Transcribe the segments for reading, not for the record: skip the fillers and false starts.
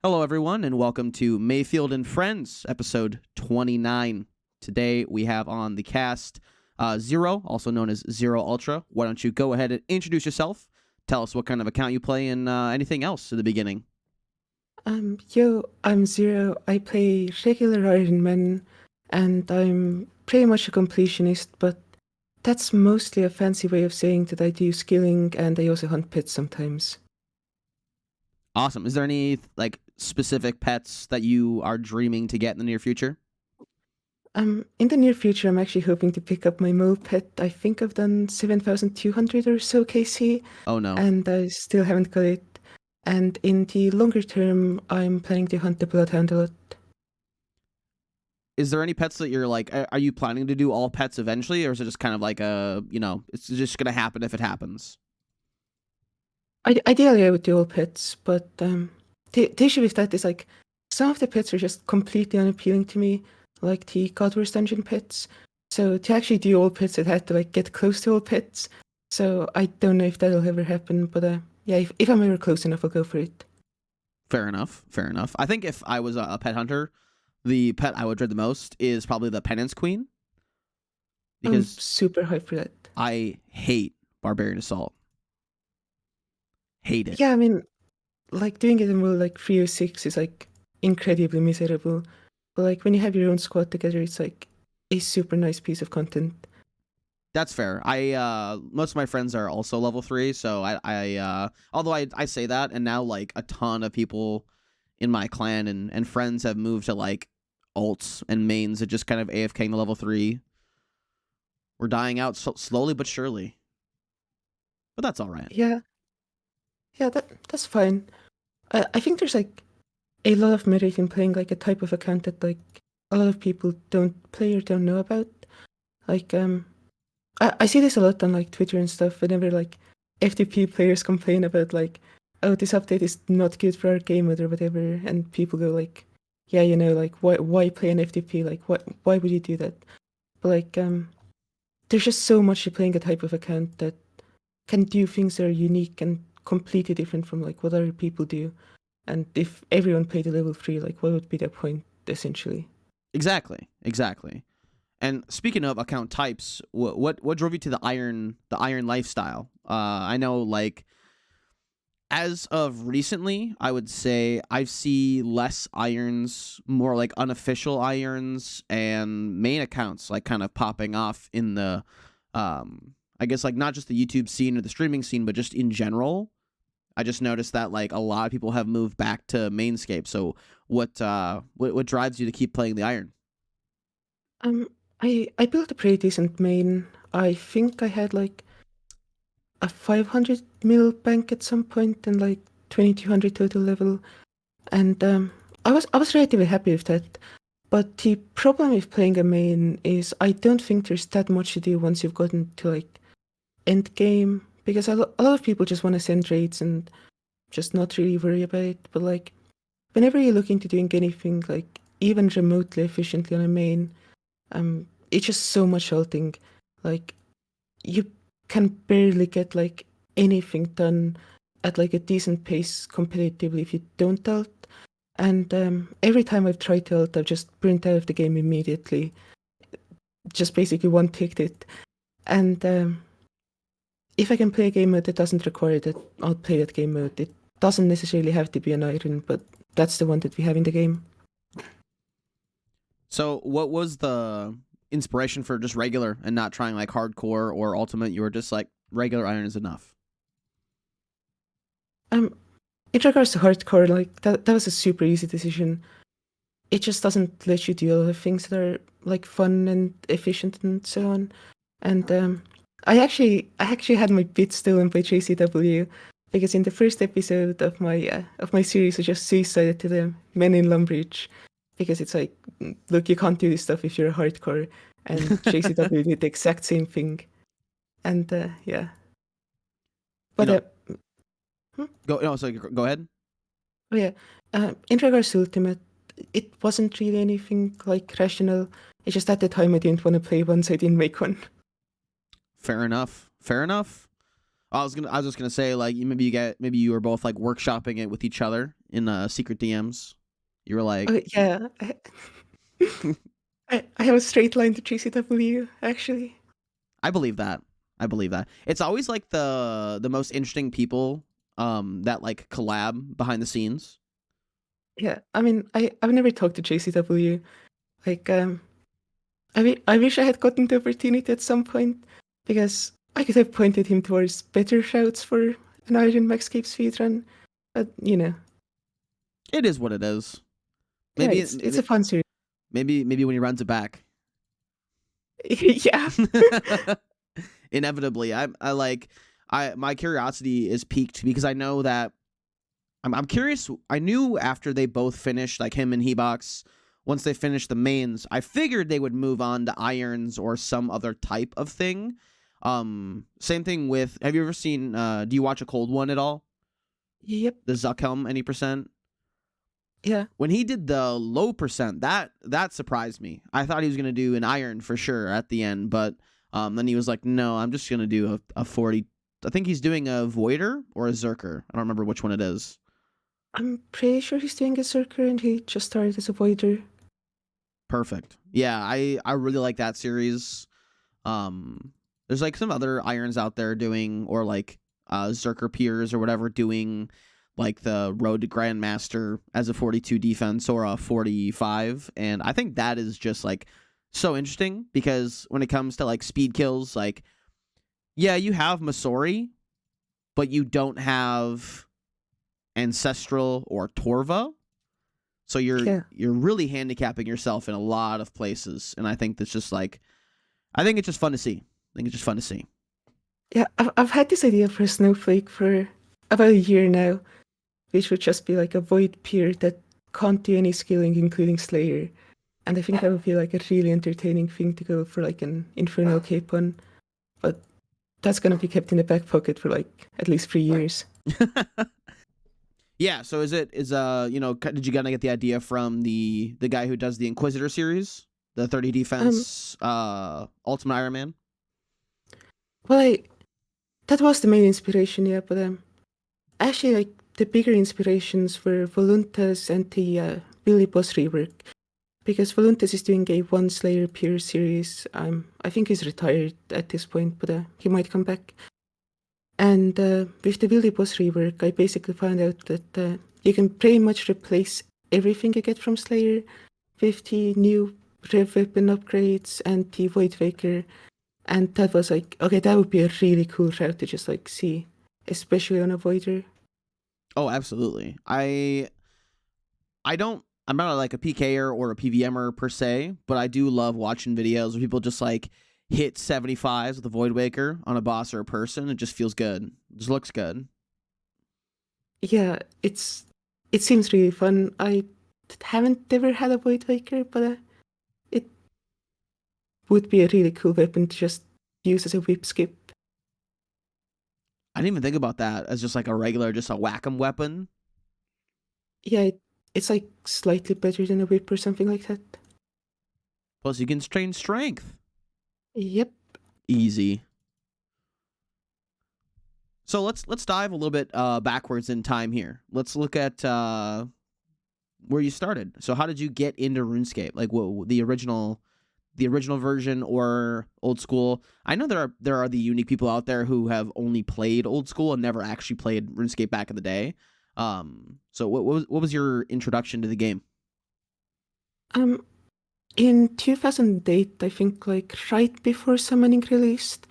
Hello, everyone, and welcome to Mayfield and Friends, episode 29. Today we have on the cast Zero, also known as Zero Ultra. Why don't you go ahead and introduce yourself? Tell us what kind of account you play and anything else at the beginning. I'm Zero. I play regular Iron Man, and I'm pretty much a completionist, but that's mostly a fancy way of saying that I do skilling and I also hunt pets sometimes. Awesome. Is there any specific pets that you are dreaming to get in the near future? In the near future, I'm actually hoping to pick up my mole pet. I think I've done 7,200 or so KC, Oh no. and I still haven't got it. And in the longer term, I'm planning to hunt the Bloodhound a lot. Is there any pets that you're like? Are you planning to do all pets eventually, or is it just kind of like it's just gonna happen if it happens? Ideally, I would do all pets, but the issue with that is like some of the pets are just completely unappealing to me, like the God Wars Dungeon pets. So to actually do all pets, I'd have to like get close to all pets. So I don't know if that'll ever happen, but yeah, if I'm ever close enough, I'll go for it. Fair enough. Fair enough. I think if I was a pet hunter, the pet I would dread the most is probably the Penance Queen I'm because super hyped for that. I hate Barbarian Assault. Hate it. Yeah, I mean, like doing it in rule like 306 is like incredibly miserable. But like when you have your own squad together, it's like a super nice piece of content. That's fair. I most of my friends are also level 3, so I although I say that and now like a ton of people in my clan and friends have moved to like alts and mains that just kind of AFKing the level 3. We're dying out slowly but surely. But that's all right. Yeah, yeah, that's fine. I think there's like a lot of merit in playing like a type of account that like a lot of people don't play or don't know about. Like I see this a lot on like Twitter and stuff whenever like FTP players complain about like, oh, this update is not good for our game mode or whatever, and people go like, yeah, like why play an FTP? Like why would you do that? But like there's just so much to playing a type of account that can do things that are unique and completely different from like what other people do. And if everyone played a level 3, like what would be the point essentially? Exactly. Exactly. And speaking of account types, what drove you to the iron lifestyle? I know like as of recently, I would say I see less irons, more like unofficial irons and main accounts like kind of popping off in the I guess like not just the YouTube scene or the streaming scene, but just in general. I just noticed that like a lot of people have moved back to Mainscape. So what drives you to keep playing the iron? Um, I built a pretty decent main. I think I had like a 500 mil bank at some point and like 2200 total level, and I was relatively happy with that. But the problem with playing a main is I don't think there's that much to do once you've gotten to like end game, because a lot of people just want to send raids and just not really worry about it. But like whenever you look into doing anything like even remotely efficiently on a main, it's just so much ulting. Like you can barely get like anything done at like a decent pace competitively if you don't ult. And every time I've tried to ult, I've just burnt out of the game immediately. Just basically one ticked it. And if I can play a game mode that doesn't require that, I'll play that game mode. It doesn't necessarily have to be an iron, but that's the one that we have in the game. So what was the inspiration for just regular and not trying like hardcore or ultimate? You were just like regular iron is enough. Um, in regards to hardcore, like that was a super easy decision. It just doesn't let you do a lot of things that are like fun and efficient and so on. And I actually had my bit stolen by JCW because in the first episode of my series, I just suicided to the men in Lumbridge because it's like, look, you can't do this stuff if you're a hardcore, and JCW did the exact same thing. And yeah, You but know, hmm? go no, so go ahead. Oh yeah, in regards to Ultimate, it wasn't really anything like rational. It's just at the time I didn't want to play one, so I didn't make one. Fair enough. Fair enough. I was just gonna say like maybe you were both like workshopping it with each other in secret DMs. You were like, Oh yeah, I have a straight line to GCW actually. I believe that. I believe that. It's always like the most interesting people that like collab behind the scenes. Yeah, I mean, I've never talked to JCW. Like, I wish I had gotten the opportunity at some point because I could have pointed him towards better shouts for an Iron Maxcape speedrun. But It is what it is. yeah, Maybe it's a fun series. maybe when he runs it back. Yeah. Inevitably, I like my curiosity is piqued because I know that I'm curious. I knew after they both finished, like him and Hebox, once they finished the mains, I figured they would move on to irons or some other type of thing. Same thing with. Have you ever seen? Do you watch a cold one at all? Yep. The Zuckhelm any percent? Yeah. When he did the low percent, that surprised me. I thought he was gonna do an iron for sure at the end, but then he was like, "No, I'm just gonna do a 40." I think he's doing a Voider or a Zerker. I don't remember which one it is. I'm pretty sure he's doing a Zerker and he just started as a Voider. Perfect. Yeah, I really like that series. There's like some other irons out there doing or like Zerker peers or whatever doing like the road to Grandmaster as a 42 defense or a 45, and I think that is just like so interesting because when it comes to like speed kills, like yeah, you have Masori, but you don't have Ancestral or Torva. So Yeah. you're really handicapping yourself in a lot of places, and I think that's just like I think it's just fun to see. I think it's just fun to see. Yeah, I've had this idea for a Snowflake for about a year now, which would just be like a Void peer that can't do any skilling, including Slayer. And I think that would be like a really entertaining thing to go for like an Infernal Cape on. But that's gonna be kept in the back pocket for like at least 3 years. Yeah, so did you kind of get the idea from the guy who does the Inquisitor series, the 30 Um, defense Ultimate Iron Man? well, that was the main inspiration, yeah. But actually, like the bigger inspirations were Voluntas and the Billy Boss rework. Because Voluntas is doing a one Slayer peer series. I think he's retired at this point, but he might come back. And with the Billy Boss rework, I basically found out that you can pretty much replace everything you get from Slayer with the new Rev weapon upgrades and the Void Waker. And that was like, okay, that would be a really cool route to just like see, especially on a Voider. Oh, absolutely. I'm not like a PKer or a PVMer per se, but I do love watching videos where people just like hit 75s with a Void Waker on a boss or a person. It just feels good. It just looks good. Yeah, it seems really fun. I haven't ever had a Void Waker, but it would be a really cool weapon to just use as a whip skip. I didn't even think about that as just like a regular, just a whack-em weapon. Yeah, it's like slightly better than a whip or something like that. Plus, you can train strength. Yep. Easy. So let's dive a little bit backwards in time here. Let's look at where you started. So how did you get into RuneScape? Like what the original version or old school? I know there are the unique people out there who have only played old school and never actually played RuneScape back in the day. So what was your introduction to the game? Um, in 2008, I think, like right before Summoning released,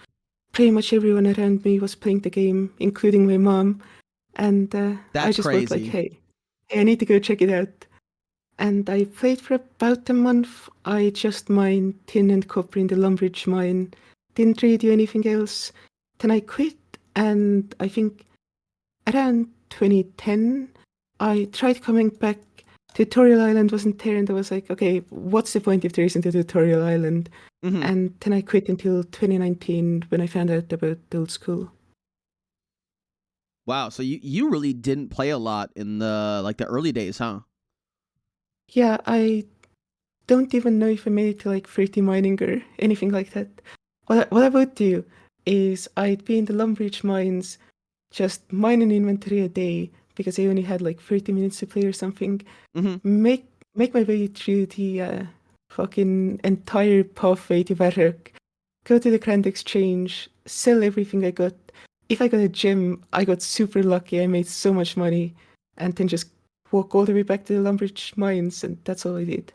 pretty much everyone around me was playing the game, including my mom. And I That's just wrote like, crazy. hey, I need to go check it out. And I played for about a month. I just mined tin and copper in the Lumbridge mine. Didn't really do anything else. Then I quit, and I think around 2010, I tried coming back. Tutorial Island wasn't there, and I was like, okay, what's the point if there isn't a Tutorial Island? Mm-hmm. And then I quit until 2019 when I found out about the old school. Wow. So you really didn't play a lot in the early days, huh? Yeah, I don't even know if I made it to like 30 mining or anything like that. What I would do is I'd be in the Lumbridge mines, just mine an inventory a day, because I only had like 30 minutes to play or something. Hmm. Make make my way through the fucking entire pathway to Varrock. Go to the Grand Exchange, sell everything I got. If I got a gem, I got super lucky. I made so much money, and then just walk all the way back to the Lumbridge mines, and that's all I did.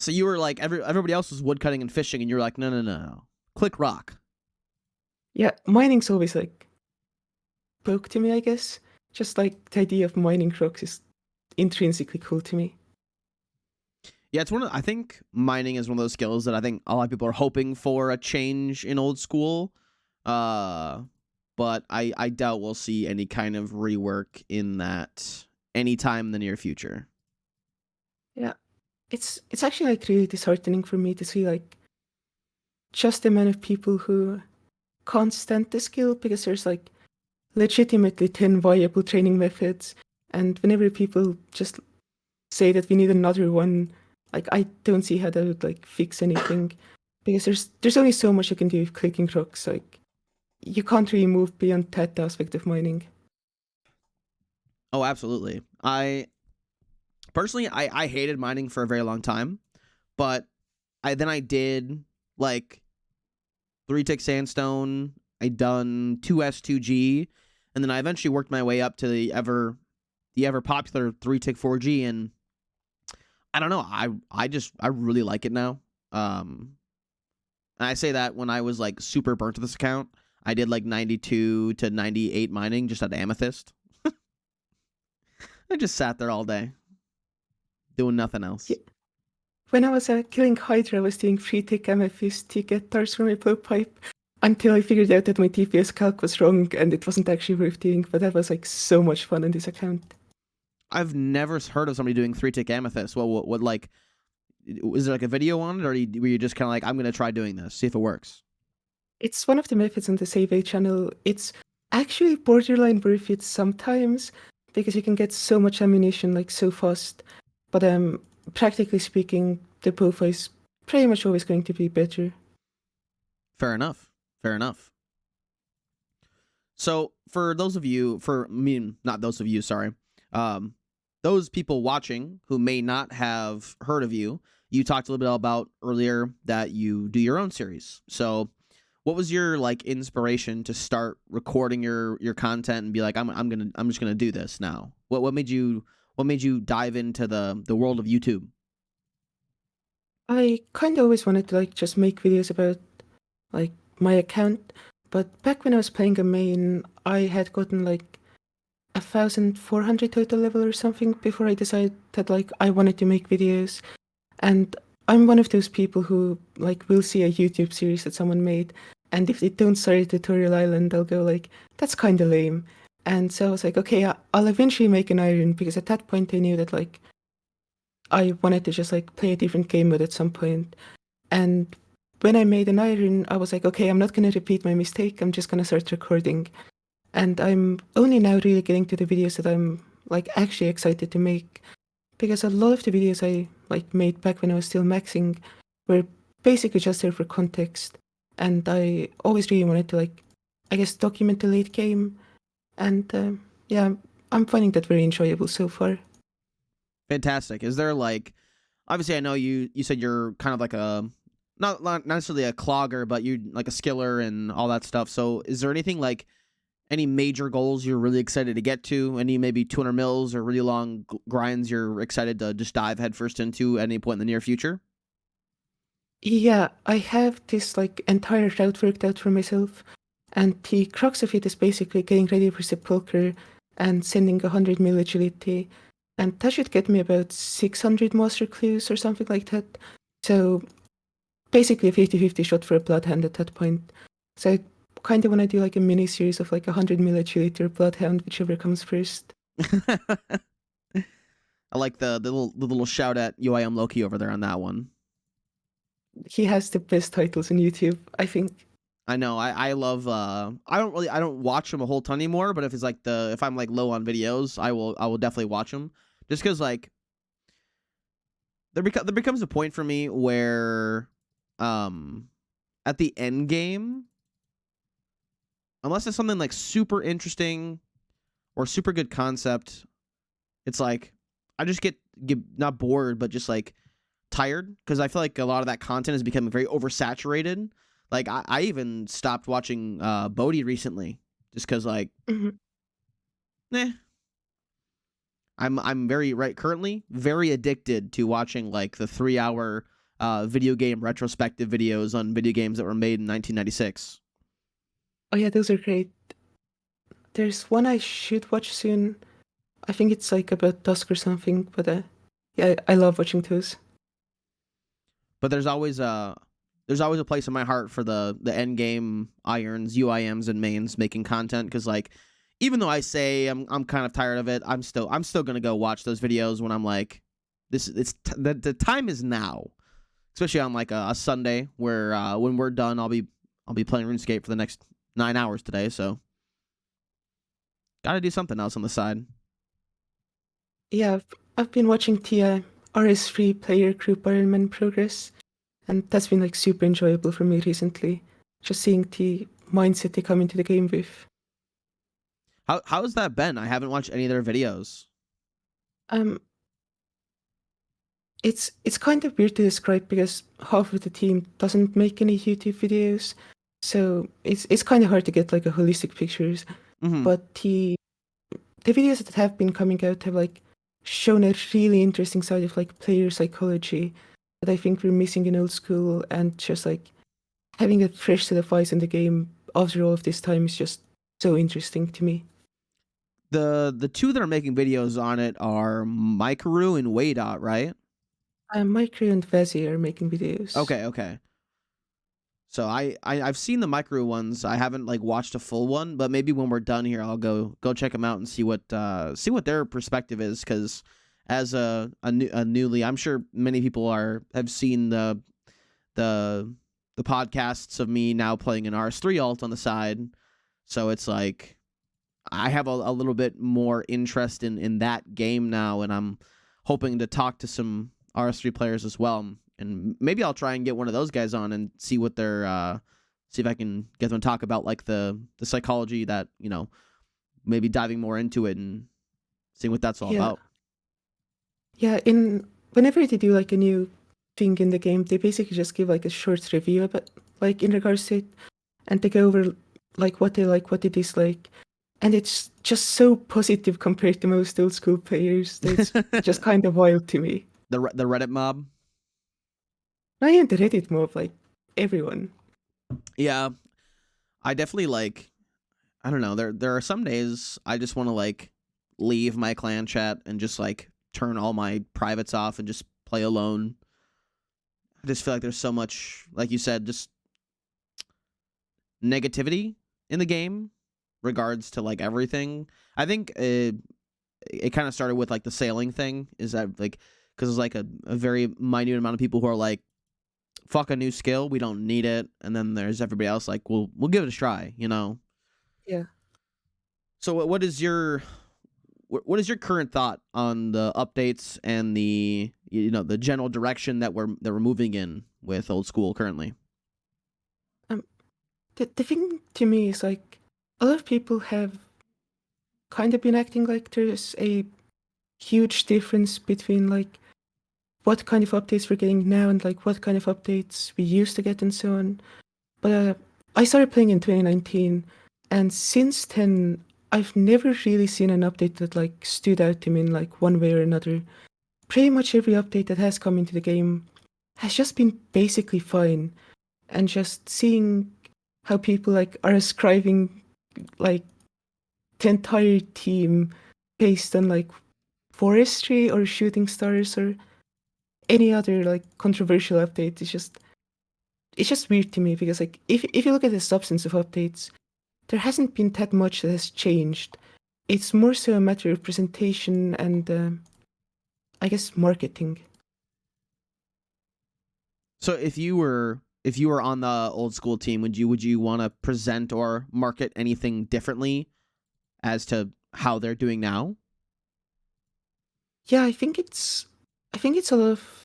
So you were like everybody else was woodcutting and fishing, and you're like, no, no, no, no. Click rock. Yeah, mining's always like spoke to me, I guess. Just like the idea of mining rocks is intrinsically cool to me. Yeah, it's I think mining is one of those skills that I think a lot of people are hoping for a change in old school. Uh, but I doubt we'll see any kind of rework in that anytime in the near future. Yeah, it's actually like really disheartening for me to see like just the amount of people who can't stand the skill because there's like legitimately 10 viable training methods, and whenever people just say that we need another one, like I don't see how that would like fix anything because there's only so much you can do with clicking rocks. Like you can't really move beyond that aspect of mining. Oh, absolutely. I personally I hated mining for a very long time, but I did like 3-tick sandstone. I done 2S2G, and then I eventually worked my way up to the ever popular 3-tick 4G, and I don't know. I really like it now. And I say that when I was like super burnt to this account. I did like 92 to 98 mining just at Amethyst. I just sat there all day doing nothing Yeah. else. When I was killing Hydra, I was doing 3-tick amethyst to get darts from my blowpipe until I figured out that my TPS calc was wrong and it wasn't actually worth doing, but that was like so much fun on this account. I've never heard of somebody doing 3-tick Amethyst. What like, is there like a video on it, or were you just kind of like, I'm gonna try doing this, see if it works? It's one of the methods on the Save A channel. It's actually borderline worth it sometimes because you can get so much ammunition like so fast. But practically speaking, the profile is pretty much always going to be better. Fair enough. Fair enough. So for those of you, for me, not those of you, sorry, um, those people watching who may not have heard of you, you talked a little bit about earlier that you do your own series. So what was your like inspiration to start recording your content and be like, I'm just gonna do this now? What made you dive into the world of YouTube? I kind of always wanted to like just make videos about like my account, but back when I was playing a main, I had gotten like 1,400 total level or something before I decided that like I wanted to make videos. And I'm one of those people who like will see a YouTube series that someone made, and if they don't start a tutorial island, they'll go like, "That's kind of lame." And so I was like, okay, I'll eventually make an iron because at that point I knew that like I wanted to just like play a different game mode at some point. And when I made an iron, I was like, okay, I'm not gonna repeat my mistake. I'm just gonna start recording. And I'm only now really getting to the videos that I'm like actually excited to make because a lot of the videos I like made back when I was still maxing were basically just there for context, and I always really wanted to like, I guess, document the late game, and yeah, I'm finding that very enjoyable so far. Fantastic. Is there like, obviously I know you said you're kind of like a not necessarily a clogger, but you like a skiller and all that stuff. So is there anything like any major goals you're really excited to get to? Any maybe 200 mils or really long grinds you're excited to just dive headfirst into at any point in the near future? Yeah, I have this like entire route worked out for myself, and the crux of it is basically getting ready for Sepulchre and sending 100 mil agility, and that should get me about 600 master clues or something like that. So basically a 50-50 shot for a Bloodhound at that point. So I kind of want to do like a mini series of like 100 mil agility or Bloodhound, whichever comes first. I like the little shout at UIM Loki over there on that one. He has the best titles on YouTube, I think. I know. I love. I don't watch him a whole ton anymore. But if it's like if I'm like low on videos, I will definitely watch them. Just because like there becomes a point for me where, um, at the end game, unless it's something like super interesting or super good concept, it's like I just get not bored, but just like tired because I feel like a lot of that content is becoming very oversaturated. Like I even stopped watching Bodhi recently just because like, Hmm. eh. I'm very right currently very addicted to watching like the 3 hour video game retrospective videos on video games that were made in 1996. Oh yeah, those are great. There's one I should watch soon. I think it's like about Dusk or something, but yeah, I love watching those. But there's always a place in my heart for the end game irons, UIMs, and mains making content because like even though I say I'm kind of tired of it, I'm still gonna go watch those videos when I'm like the time is now, especially on like a Sunday where when we're done I'll be playing RuneScape for the next 9 hours today, so gotta do something else on the side. Yeah, I've been watching the RS3 player group Ironman progress, and that's been like super enjoyable for me recently. Just seeing the mindset they come into the game with. How's that been? I haven't watched any of their videos. Um, it's kind of weird to describe because half of the team doesn't make any YouTube videos, so it's kind of hard to get like a holistic picture. Mm-hmm. But the videos that have been coming out have like shown a really interesting side of like player psychology that I think we're missing in old school, and just like having a fresh set of eyes in the game after all of this time is just so interesting to me. The two that are making videos on it are Mikaru and Waydot, right? Micro and Vezi are making videos. Okay. So I've seen the micro ones. I haven't like watched a full one, but maybe when we're done here, I'll go check them out and see what their perspective is. Because as a newly, I'm sure many people have seen the the podcasts of me now playing an RS3 alt on the side. So it's like I have a little bit more interest in that game now, and I'm hoping to talk to some RS3 players as well, and maybe I'll try and get one of those guys on and see what they're see if I can get them to talk about like the psychology that maybe diving more into it and seeing what that's all Yeah, about. yeah. In whenever they do like a new thing in the game, they basically just give like a short review about like in regards to it, and they go over like, what they dislike, and it's just so positive compared to most old school players that it's just kind of wild to me. The Reddit mob. Not even the Reddit mob, like everyone. Yeah, I definitely like. I don't know. There are some days I just want to like leave my clan chat and just like turn all my privates off and just play alone. I just feel like there's so much, like you said, just negativity in the game regards to like everything. I think it kind of started with like the sailing thing. Is that like because it's like a very minute amount of people who are like, "Fuck a new skill, we don't need it," and then there's everybody else like, "We'll give it a try." Yeah. So what is your current thought on the updates and the general direction that we're moving in with old school currently? Um, the thing to me is like a lot of people have kind of been acting like there's a huge difference between like what kind of updates we're getting now and like what kind of updates we used to get and so on. But I started playing in 2019, and since then I've never really seen an update that like stood out to me in like one way or another. Pretty much every update that has come into the game has just been basically fine, and just seeing how people like are ascribing like the entire team based on like forestry or shooting stars or any other like controversial update is just it's just weird to me because like if you look at the substance of updates, there hasn't been that much that has changed. It's more so a matter of presentation and I guess marketing. So if you were on the old school team, would you want to present or market anything differently as to how they're doing now? Yeah, I think it's a lot of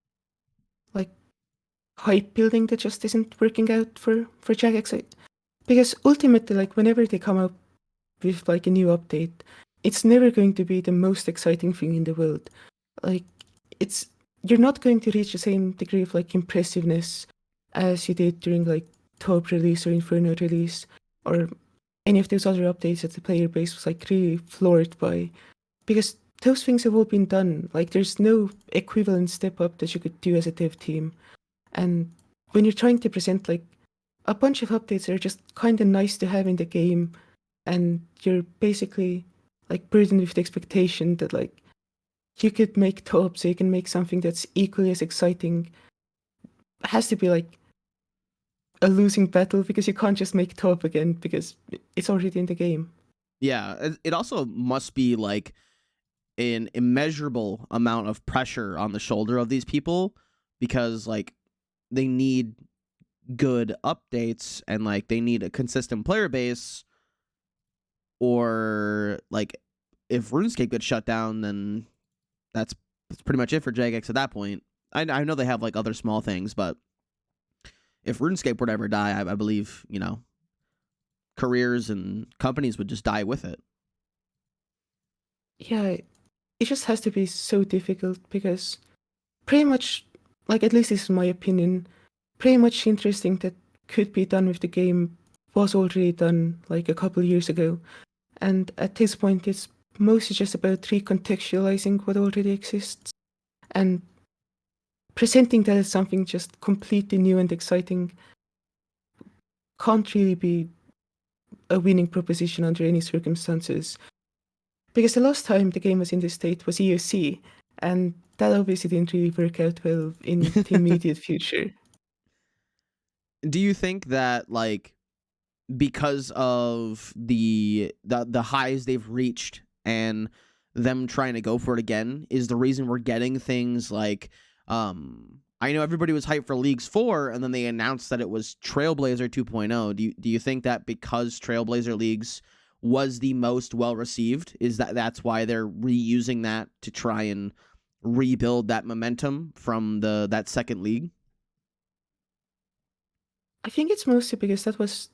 like hype building that just isn't working out for Jagex. Because ultimately, like whenever they come up with like a new update, it's never going to be the most exciting thing in the world. Like it's you're not going to reach the same degree of like impressiveness as you did during like Top release or Inferno release or any of those other updates that the player base was like really floored by. Because those things have all been done. Like there's no equivalent step up that you could do as a dev team. And when you're trying to present like a bunch of updates that are just kind of nice to have in the game, and you're basically like burdened with the expectation that like you could make top, so you can make something that's equally as exciting, it has to be like a losing battle because you can't just make top again because it's already in the game. Yeah, it also must be like an immeasurable amount of pressure on the shoulder of these people because like they need good updates and like they need a consistent player base, or like if RuneScape gets shut down, then that's pretty much it for Jagex at that point. I know they have like other small things, but if RuneScape would ever die, I believe, careers and companies would just die with it. Yeah, it just has to be so difficult because pretty much, like at least this is my opinion, pretty much interesting that could be done with the game was already done like a couple years ago. And at this point, it's mostly just about recontextualizing what already exists and presenting that as something just completely new and exciting can't really be a winning proposition under any circumstances. Because the last time the game was in this state was EOC, and that obviously didn't really work out well in the immediate future. Do you think that like because of the highs they've reached and them trying to go for it again is the reason we're getting things like I know everybody was hyped for Leagues 4 and then they announced that it was Trailblazer 2.0. Do you think that because Trailblazer Leagues was the most well received, is that's why they're reusing that to try and rebuild that momentum from that second league? I think it's mostly because that was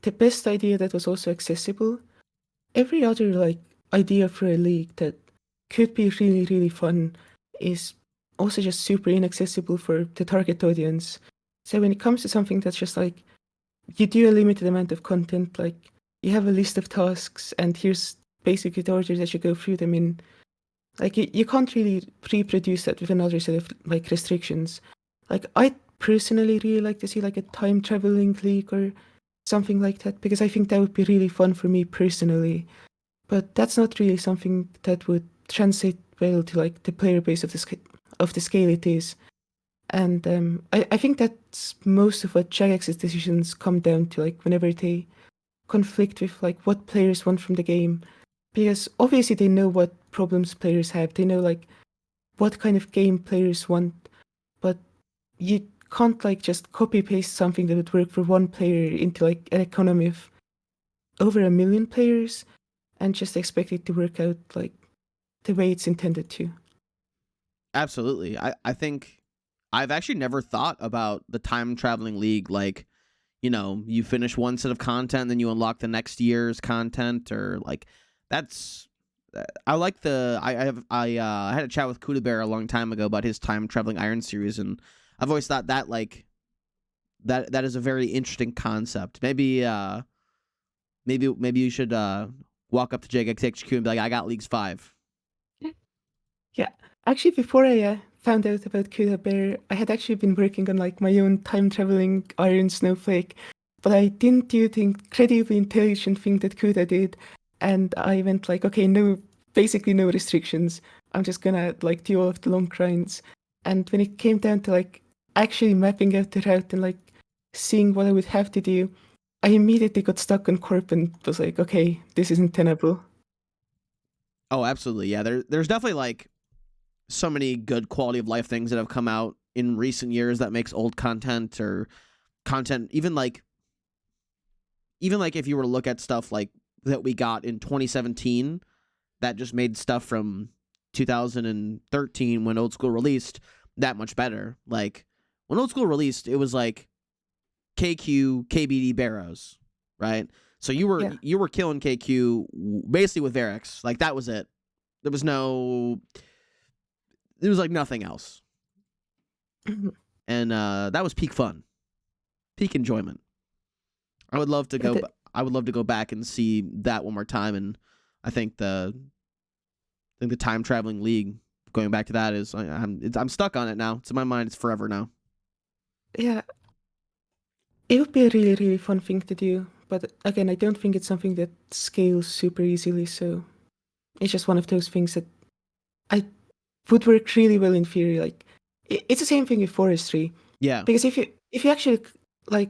the best idea that was also accessible. Every other like idea for a league that could be really, really fun is also just super inaccessible for the target audience. So when it comes to something that's just like you do a limited amount of content, like you have a list of tasks and here's basically the order that you go through them in. Like you can't really reproduce that with another set of like restrictions. Like I personally really like to see like a time traveling league or something like that because I think that would be really fun for me personally. But that's not really something that would translate well to like the player base of the scale it is. And I think that's most of what Jagex's decisions come down to, like whenever they conflict with like what players want from the game. Because obviously they know what problems players have. They know like what kind of game players want, but you can't like just copy paste something that would work for one player into like an economy of over 1 million players and just expect it to work out like the way it's intended to. Absolutely. I think I've actually never thought about the time traveling league like, you finish one set of content, then you unlock the next year's content, or like that's. I like I had a chat with Kuda Bear a long time ago about his time traveling Iron series, and I've always thought that like that is a very interesting concept. Maybe you should walk up to JXHQ and be like, I got Leagues 5. Yeah, actually, before I found out about Kuda Bear, I had actually been working on like my own time traveling Iron Snowflake, but I didn't do the incredibly intelligent thing that Kuda did, and I went like, okay, no, basically no restrictions. I'm just gonna like do all of the long grinds. And when it came down to like actually mapping out the route and like seeing what I would have to do, I immediately got stuck on Corp and was like, okay, this isn't tenable. Oh, absolutely. Yeah, there's definitely like so many good quality of life things that have come out in recent years that makes old content or content even like if you were to look at stuff like that we got in 2017 that just made stuff from 2013 when Old School released that much better. Like when Old School released, it was like KQ, KBD Barrows. right? So you were Yeah. you were killing KQ basically with Varix. Like that was it. There was no. It was like nothing else, Mhm. and that was peak fun, peak enjoyment. I would love to Yeah, go. I would love to go back and see that one more time, and I think the time traveling league going back to that is I'm stuck on it now. It's in my mind. It's forever now. yeah, it would be a really, really fun thing to do. But again, I don't think it's something that scales super easily. So it's just one of those things that I would work really well in theory. Like it's the same thing with forestry, Yeah, because if you actually like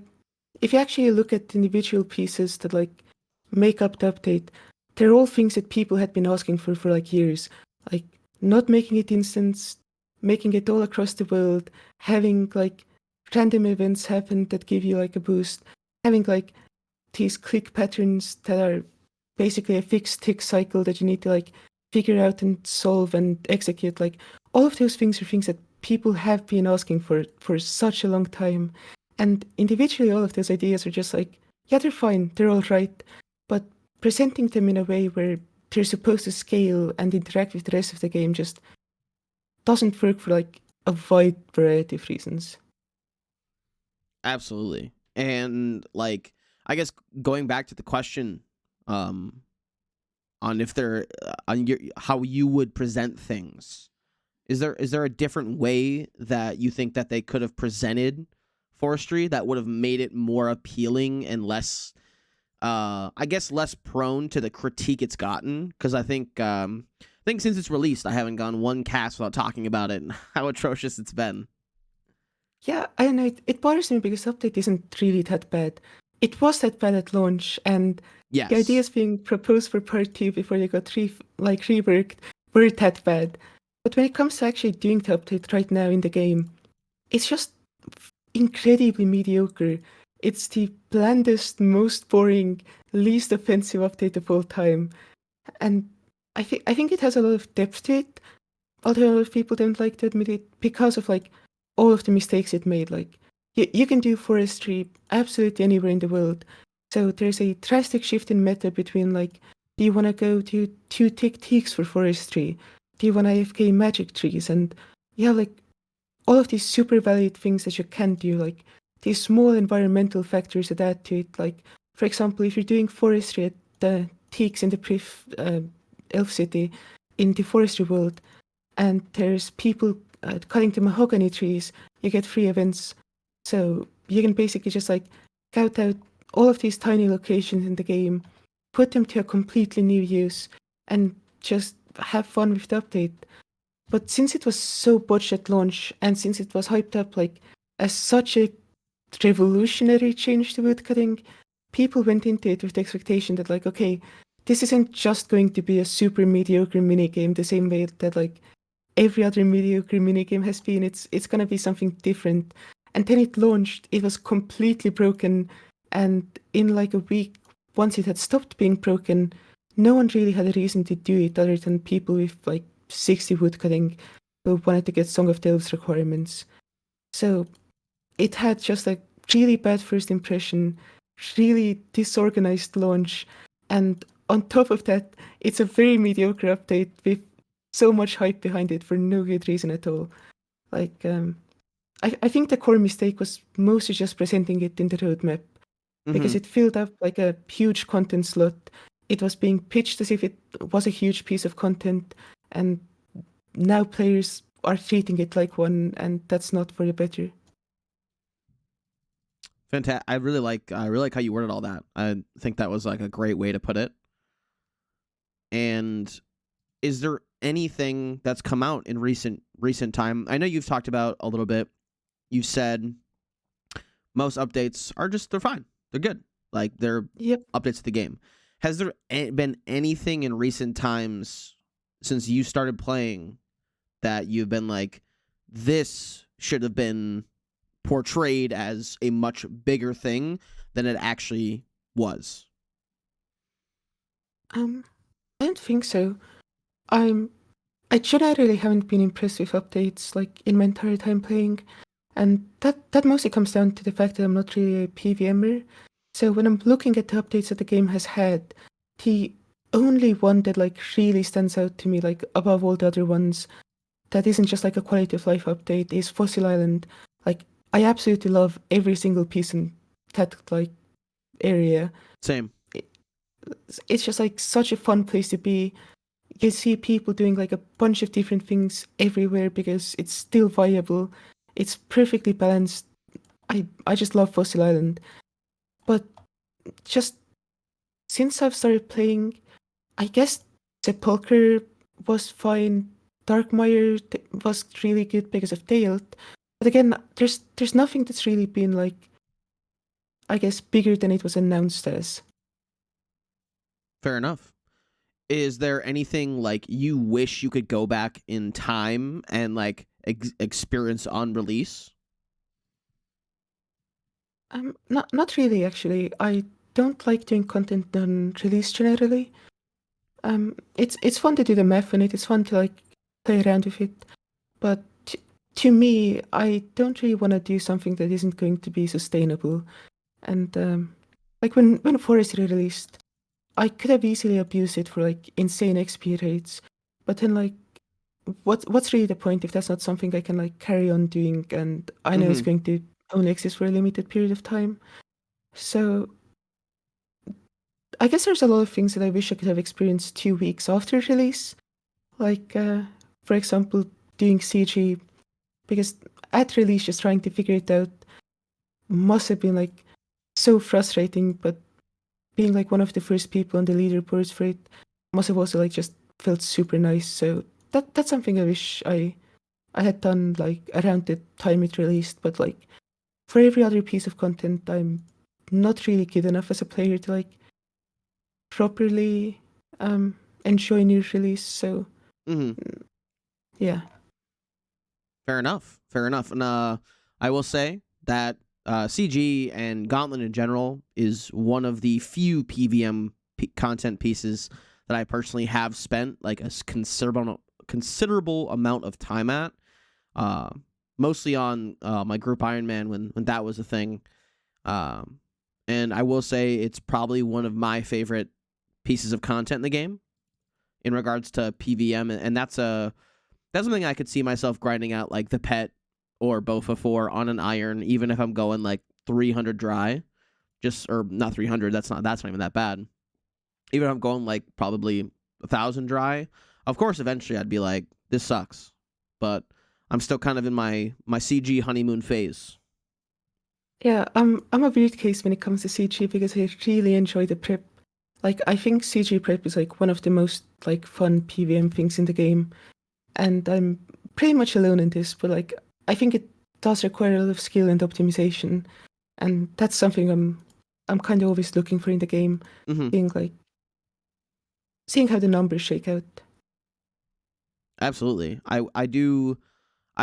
if you actually look at individual pieces that like make up the update, they're all things that people had been asking for like years. Like not making it instant, making it all across the world, having like random events happen that give you like a boost, having like these click patterns that are basically a fixed tick cycle that you need to like figure out and solve and execute. Like all of those things are things that people have been asking for such a long time. And individually all of those ideas are just like, yeah, they're fine, they're all right. But presenting them in a way where they're supposed to scale and interact with the rest of the game just doesn't work for like a wide variety of reasons. absolutely. And like, I guess going back to the question, um, on if they're on your how you would present things. Is there a different way that you think that they could have presented forestry that would have made it more appealing and less I guess less prone to the critique it's gotten? Because I think since it's released, I haven't gone one cast without talking about it and how atrocious it's been. Yeah, I don't know. It bothers me because the update isn't really that bad. It was that bad at launch, and the Yes. ideas being proposed for part two before they got reworked were that bad. But when it comes to actually doing the update right now in the game, it's just incredibly mediocre. It's the blandest, most boring, least offensive update of all time. And I think it has a lot of depth to it, although a lot of people don't like to admit it because of like all of the mistakes it made. Like you can do forestry absolutely anywhere in the world. So there's a drastic shift in meta between like, do you want to go to two tick ticks for forestry? Do you want AFK magic trees? And yeah, like all of these super valid things that you can do, like these small environmental factors that add to it. Like for example, if you're doing forestry at the ticks in the Elf City in the forestry world, and there's people cutting the mahogany trees, you get free events. So you can basically just like scout out all of these tiny locations in the game, put them to a completely new use, and just have fun with the update. But since it was so botched at launch, and since it was hyped up like as such a revolutionary change to woodcutting, people went into it with the expectation that like, okay, this isn't just going to be a super mediocre minigame the same way that like every other mediocre minigame has been. It's gonna be something different. And then it launched, it was completely broken, and in like a week, once it had stopped being broken, no one really had a reason to do it other than people with like 60 woodcutting who wanted to get Song of the Elves requirements. So it had just a really bad first impression, really disorganized launch, and on top of that, it's a very mediocre update with so much hype behind it for no good reason at all. Like, I think the core mistake was mostly just presenting it in the roadmap because Mm-hmm. it filled up like a huge content slot. It was being pitched as if it was a huge piece of content, and now players are treating it like one, and that's not for the better. Fantastic. I really like how you worded all that. I think that was like a great way to put it. And is there anything that's come out in recent time? I know you've talked about a little bit. You said most updates are just they're fine. They're good. Like they're Yep. updates to the game. Has there been anything in recent times since you started playing that you've been like, this should have been portrayed as a much bigger thing than it actually was? Um, I don't think so. I'm I generally haven't been impressed with updates like in my entire time playing, and that mostly comes down to the fact that I'm not really a PVMer. So when I'm looking at the updates that the game has had, the only one that like really stands out to me, like above all the other ones, that isn't just like a quality of life update, is Fossil Island. Like I absolutely love every single piece in that like area. Same. It's just like such a fun place to be. You see people doing like a bunch of different things everywhere because it's still viable. It's perfectly balanced. I just love Fossil Island. But just since I've started playing, I guess Sepulchre was fine. Darkmire was really good because of Dale. But again, there's nothing that's really been like, I guess, bigger than it was announced as. Fair enough. Is there anything like you wish you could go back in time and like experience on release? Not really actually. I don't like doing content on release generally. It's fun to do the math on it. It's fun to like play around with it. But to me, I don't really want to do something that isn't going to be sustainable. And like when Forestry released, I could have easily abused it for like insane XP rates. But then like, what's really the point if that's not something I can like carry on doing? And I know it's Mm-hmm. going to only exist for a limited period of time. So I guess there's a lot of things that I wish I could have experienced 2 weeks after release. Like, for example, doing CG, because at release, just trying to figure it out must have been like so frustrating. But being like one of the first people on the leaderboards for it must have also like just felt super nice. So that's something I wish I had done like around the time it released. But like for every other piece of content, I'm not really good enough as a player to like properly enjoy new release. So Mm-hmm. yeah. Fair enough. Fair enough. And I will say that CG and Gauntlet in general is one of the few PVM content pieces that I personally have spent like a considerable amount of time at. Uh, Mostly on my group Ironman when that was a thing. Um, and I will say it's probably one of my favorite pieces of content in the game in regards to PVM, and that's something I could see myself grinding out like the pet or Bofa for on an iron, even if I'm going like 300 dry, just or not 300. That's not even that bad. Even if I'm going like probably 1,000 dry, of course eventually I'd be like, this sucks, but I'm still kind of in my CG honeymoon phase. Yeah, I'm a weird case when it comes to CG because I really enjoy the prep. Like I think CG prep is like one of the most like fun PVM things in the game. And I'm pretty much alone in this, but like I think it does require a lot of skill and optimization. And that's something I'm kind of always looking for in the game, Mm-hmm. being seeing how the numbers shake out. Absolutely, I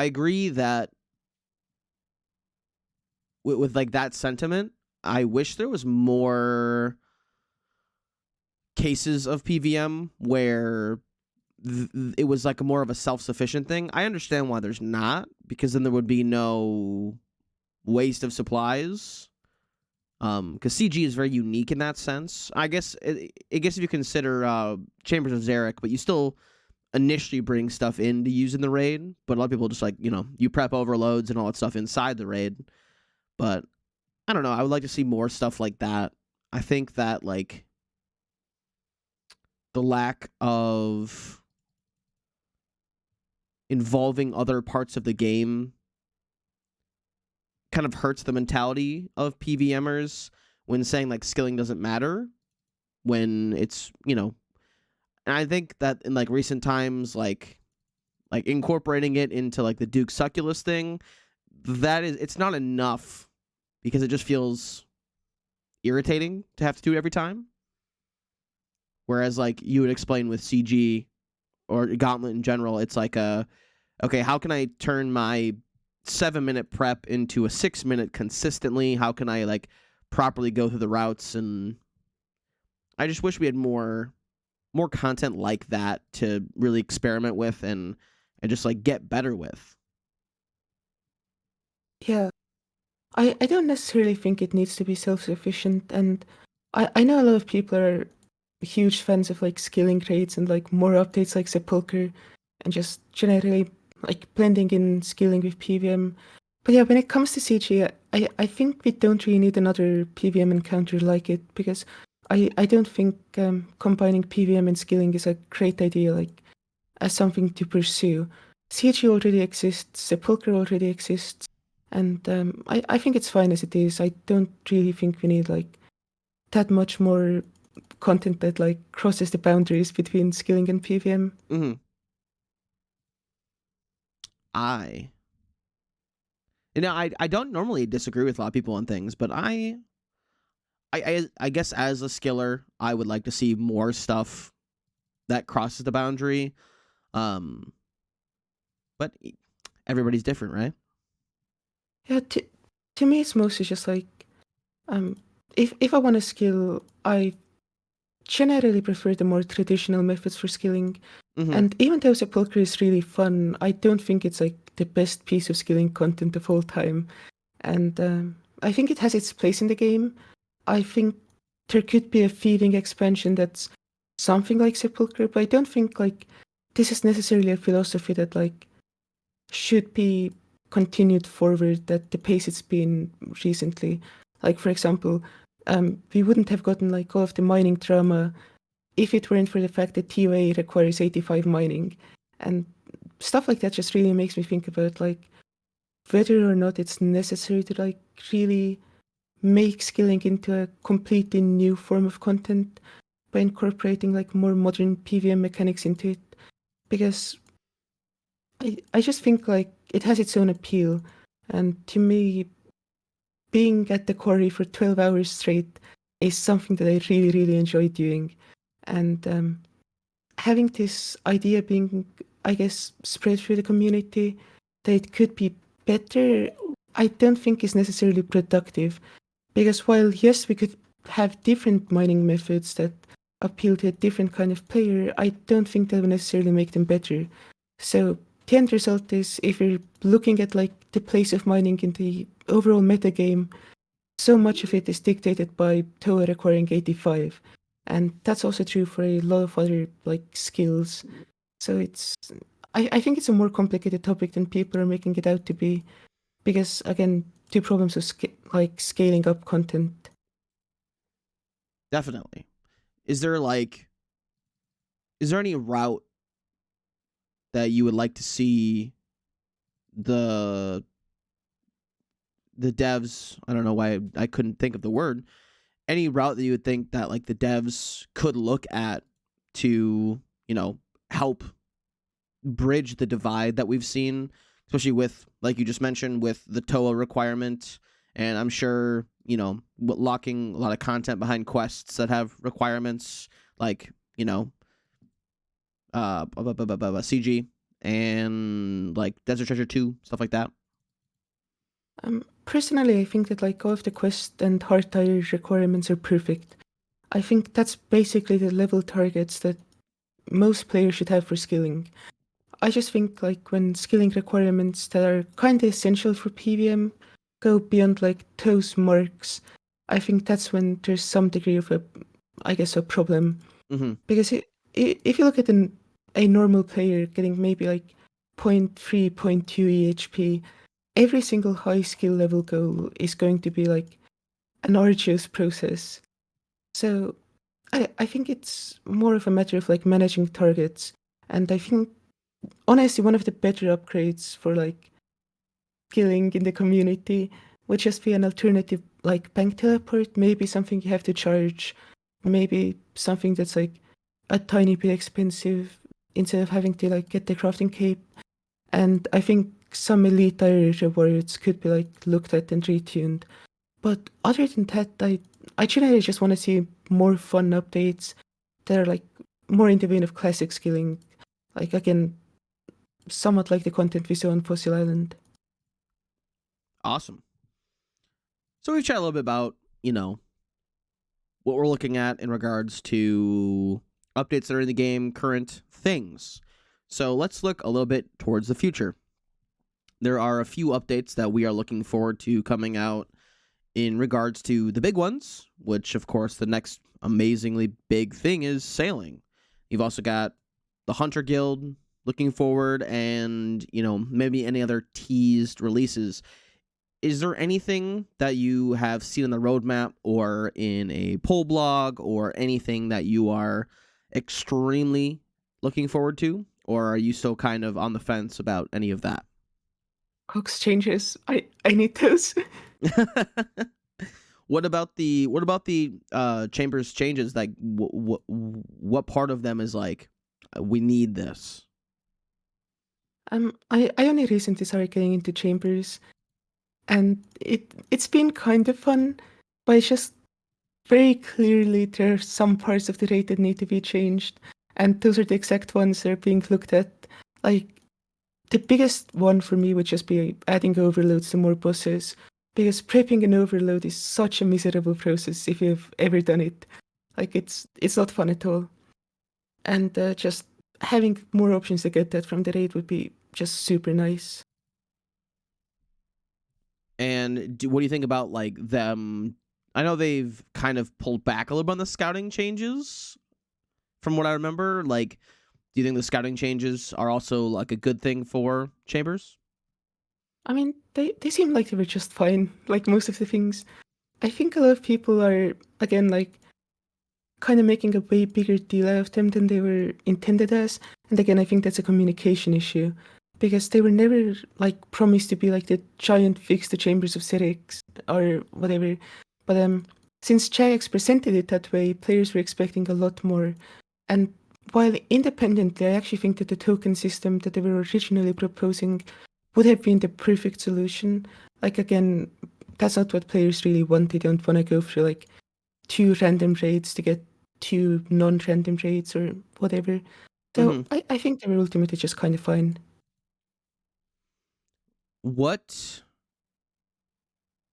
agree that with like that sentiment, I wish there was more cases of PVM where it was like a more of a self-sufficient thing. I understand why there's not, because then there would be no waste of supplies. Because CG is very unique in that sense. I guess if you consider Chambers of Zarek, but you still initially bring stuff in to use in the raid. But a lot of people just like you prep overloads and all that stuff inside the raid. But I don't know. I would like to see more stuff like that. I think that like the lack of involving other parts of the game kind of hurts the mentality of PVMers when saying like skilling doesn't matter when it's. And I think that in like recent times, like incorporating it into like the Duke Succulus thing, it's not enough because it just feels irritating to have to do it every time. Whereas like you would explain with CG or Gauntlet in general, it's like okay, how can I turn my 7-minute prep into a 6-minute consistently? How can I like properly go through the routes? And I just wish we had more content like that to really experiment with and just like get better with. Yeah. I don't necessarily think it needs to be self-sufficient, and I know a lot of people are huge fans of like scaling rates and like more updates like Sepulcher and just generally like blending in scaling with PVM. But yeah, when it comes to CG, I think we don't really need another PVM encounter like it because I don't think combining PVM and scaling is a great idea like as something to pursue. CG already exists, Sepulcher already exists, and I think it's fine as it is. I don't really think we need like that much more content that like crosses the boundaries between skilling and PVM. Mm-hmm. I I don't normally disagree with a lot of people on things, but I guess as a skiller, I would like to see more stuff that crosses the boundary. Um, but everybody's different, right? Yeah, to me it's mostly just like um if I want to skill, I generally prefer the more traditional methods for skilling. Mm-hmm. And even though Sepulchre is really fun, I don't think it's like the best piece of skilling content of all time. And I think it has its place in the game. I think there could be a feeding expansion that's something like Sepulchre, but I don't think like this is necessarily a philosophy that like should be continued forward at the pace it's been recently. Like for example, we wouldn't have gotten like all of the mining drama if it weren't for the fact that TOA requires 85 mining. And stuff like that just really makes me think about like whether or not it's necessary to like really make skilling into a completely new form of content by incorporating like more modern PVM mechanics into it. Because I just think like it has its own appeal. And to me, being at the quarry for 12 hours straight is something that I really, really enjoy doing. And having this idea being, I guess, spread through the community that it could be better, I don't think is necessarily productive. Because while, yes, we could have different mining methods that appeal to a different kind of player, I don't think that would necessarily make them better. So the end result is if you're looking at like the place of mining in the overall metagame, so much of it is dictated by TOA requiring 85. And that's also true for a lot of other like skills. So I think it's a more complicated topic than people are making it out to be. Because again, two problems of like scaling up content. Definitely. Is there like, is there any route that you would like to see the the devs? I don't know why I couldn't think of the word. Any route that you would think that like the devs could look at to help bridge the divide that we've seen, especially with, like you just mentioned, with the TOA requirement, and I'm sure locking a lot of content behind quests that have requirements like CG and like Desert Treasure 2, stuff like that. Personally, I think that like all of the quest and hard tire requirements are perfect. I think that's basically the level targets that most players should have for skilling. I just think like when skilling requirements that are kind of essential for PVM go beyond like those marks, I think that's when there's some degree of I guess, a problem. Mm-hmm. Because if you look at a normal player getting maybe like zero point 0.3, zero point 0.2 EHP, every single high skill level goal is going to be like an arduous process. So I think it's more of a matter of like managing targets. And I think honestly one of the better upgrades for like skilling in the community would just be an alternative like bank teleport, maybe something you have to charge, maybe something that's like a tiny bit expensive instead of having to like get the crafting cape. And I think some elite tier rewards could be like looked at and retuned. But other than that, I generally just want to see more fun updates that are like more in the vein of classic skilling. Like again, somewhat like the content we saw on Fossil Island. Awesome. So we've chatted a little bit about what we're looking at in regards to updates that are in the game, current things. So let's look a little bit towards the future. there are a few updates that we are looking forward to coming out in regards to the big ones, which, of course, the next amazingly big thing is sailing. You've also got the Hunter Guild looking forward, and, maybe any other teased releases. Is there anything that you have seen on the roadmap or in a poll blog or anything that you are extremely looking forward to? Or are you still kind of on the fence about any of that? Cox changes. I need those. What about the Chambers changes? Like, what part of them is like, we need this? I only recently started getting into Chambers, and it's been kind of fun, but it's just very clearly there are some parts of the raid that need to be changed, and those are the exact ones that are being looked at. Like, the biggest one for me would just be adding overloads to more buses, because prepping an overload is such a miserable process if you've ever done it. Like, it's not fun at all. And just having more options to get that from the raid would be just super nice. And what do you think about like them? I know they've kind of pulled back a little bit on the scouting changes, from what I remember. Like, do you think the scouting changes are also like a good thing for Chambers? I mean, they seem like they were just fine, like most of the things. I think a lot of people are, again, like, kind of making a way bigger deal out of them than they were intended as. And again, I think that's a communication issue, because they were never, like, promised to be like the giant fix the Chambers of Syrinx or whatever. But since Jagex presented it that way, players were expecting a lot more. And while independently, I actually think that the token system that they were originally proposing would have been the perfect solution. Like, again, that's not what players really want. They don't want to go through like two random raids to get two non-random raids or whatever. So Mm-hmm. I think they were ultimately just kind of fine. What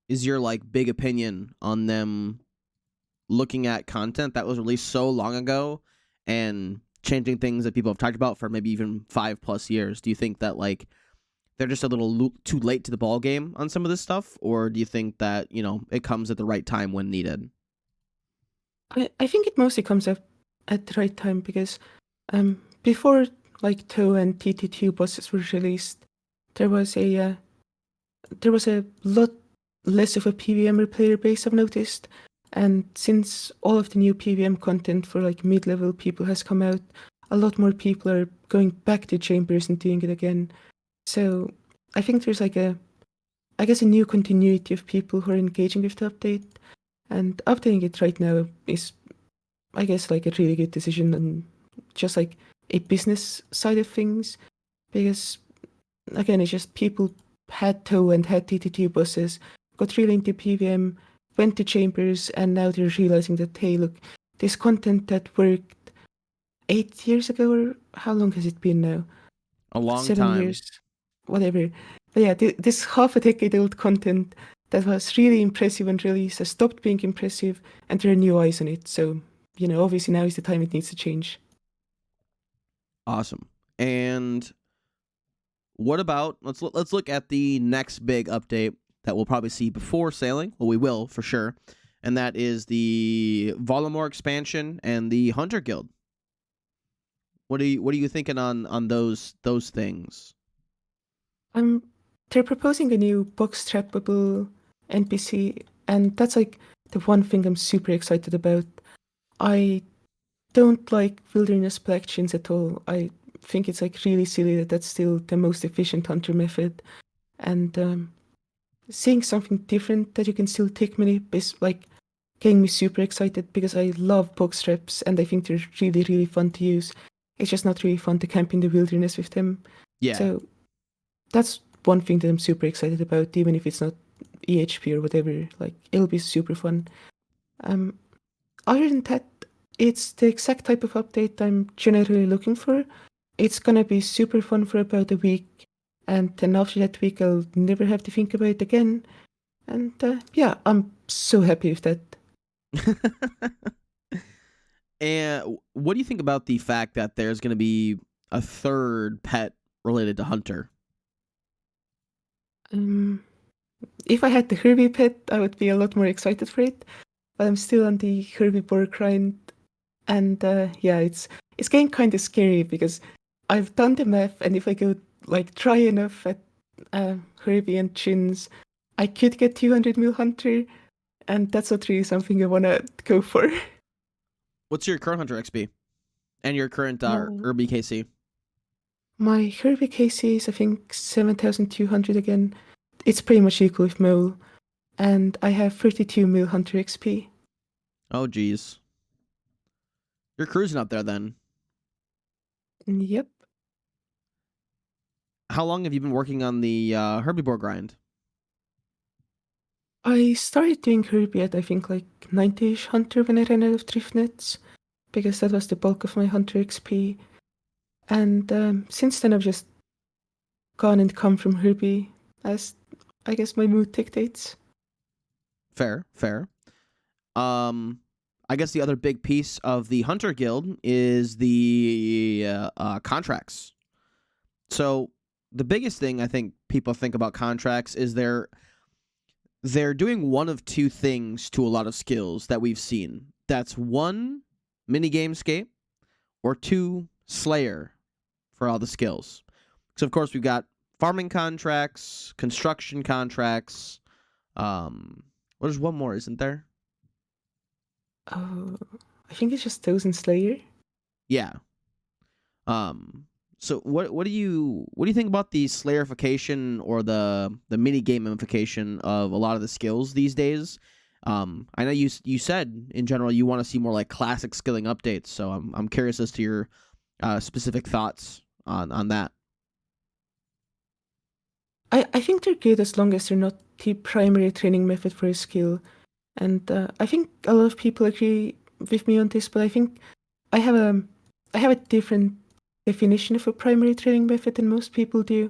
is your like big opinion on them looking at content that was released so long ago and changing things that people have talked about for maybe even 5+ years? Do you think that like they're just a little too late to the ball game on some of this stuff, or do you think that it comes at the right time when needed? I think it mostly comes up at the right time, because before like TOE and TT2 buses were released, there was a lot less of a PVMer player base, I've noticed. And since all of the new PVM content for like mid-level people has come out, a lot more people are going back to Chambers and doing it again. So I think there's like I guess a new continuity of people who are engaging with the update. And updating it right now is, I guess, like a really good decision, and just like a business side of things. Because again, it's just people had TOE and had TT2 buses, got really into PVM, went to Chambers, and now they're realizing that, hey, look, this content that worked 8 years ago, or how long has it been now? A long 7 years, time. whatever. But yeah, this half a decade old content that was really impressive and released has stopped being impressive, and there are new eyes on it. So, obviously now is the time it needs to change. Awesome. And what about let's look at the next big update that we'll probably see before sailing. Well, we will for sure, and that is the Volumore expansion and the Hunter Guild. What are you thinking on those things? Um, they're proposing a new box trappable NPC, and that's like the one thing I'm super excited about. I don't like wilderness collections at all. I think it's like really silly that that's still the most efficient hunter method. And seeing something different that you can still take many is like getting me super excited, because I love box traps and I think they're really, really fun to use. It's just not really fun to camp in the wilderness with them. Yeah. So that's one thing that I'm super excited about, even if it's not EHP or whatever. Like, it'll be super fun. Um, Other than that, it's the exact type of update I'm generally looking for. It's gonna be super fun for about a week, and then after that week, I'll never have to think about it again. And yeah, I'm so happy with that. And what do you think about the fact that there's going to be a third pet related to Hunter? Um, if I had the Herbie pet, I would be a lot more excited for it. But I'm still on the herbivore grind, and yeah, it's getting kind of scary because I've done the math, and if I go like try enough at Herbie and Chins, I could get 200 mil hunter, and that's not really something I want to go for. What's your current hunter XP and your current My, BKC? my Herbie KC is I think 7,200 again. It's pretty much equal with Mole, and I have 32 mil hunter XP. Oh, geez. You're cruising up there then. Yep. How long have you been working on the herbivore grind? I started doing Herbie at I think like 90ish hunter when I ran out of drift nets, because that was the bulk of my hunter XP. And since then, I've just gone and come from Herbie, as I guess my mood dictates. Fair, fair. I guess the other big piece of the Hunter Guild is the contracts. So the biggest thing I think people think about contracts is they're doing one of two things to a lot of skills that we've seen. That's one, minigamescape, or two, Slayer for all the skills. So of course we've got farming contracts, construction contracts. There's one more, isn't there? Oh, I think it's just those in Slayer. Yeah. So what do you think about the Slayerification or the mini gamification of a lot of the skills these days? I know you said in general you want to see more like classic skilling updates, so I'm curious as to your specific thoughts on that. I think they're good as long as they're not the primary training method for a skill. And I think a lot of people agree with me on this, but I think I have a I have a different definition of a primary training method than most people do.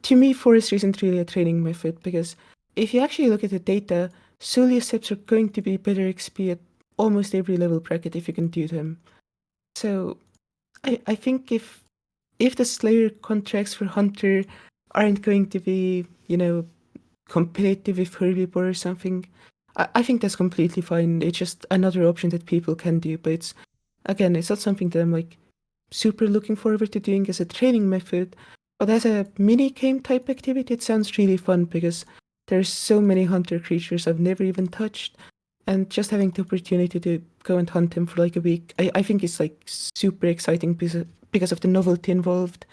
To me, forestry isn't really a training method because if you actually look at the data, Solia steps are going to be better XP at almost every level bracket if you can do them. So I think if the Slayer contracts for Hunter aren't going to be, competitive with Herbivore or something, I think that's completely fine. It's just another option that people can do, but it's not something that I'm like super looking forward to doing as a training method. But as a mini game type activity, it sounds really fun because there's so many hunter creatures I've never even touched. And just having the opportunity to go and hunt them for like a week, I think it's like super exciting because of the novelty involved.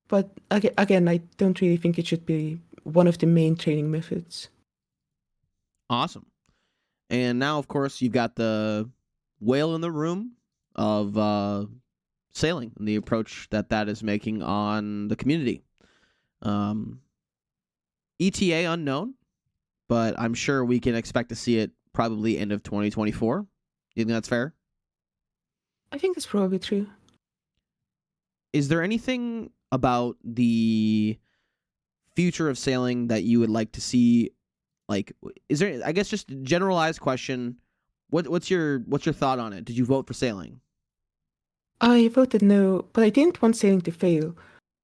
But again, I don't really think it should be one of the main training methods. Awesome. And now, of course, you've got the whale in the room of sailing and the approach that is making on the community. Um, ETA unknown, but I'm sure we can expect to see it probably end of 2024. You think that's fair? I think that's probably true. Is there anything about the future of sailing that you would like to see? Like, is there? I guess just a generalized question. What's your thought on it? Did you vote for sailing? I voted no, but I didn't want sailing to fail.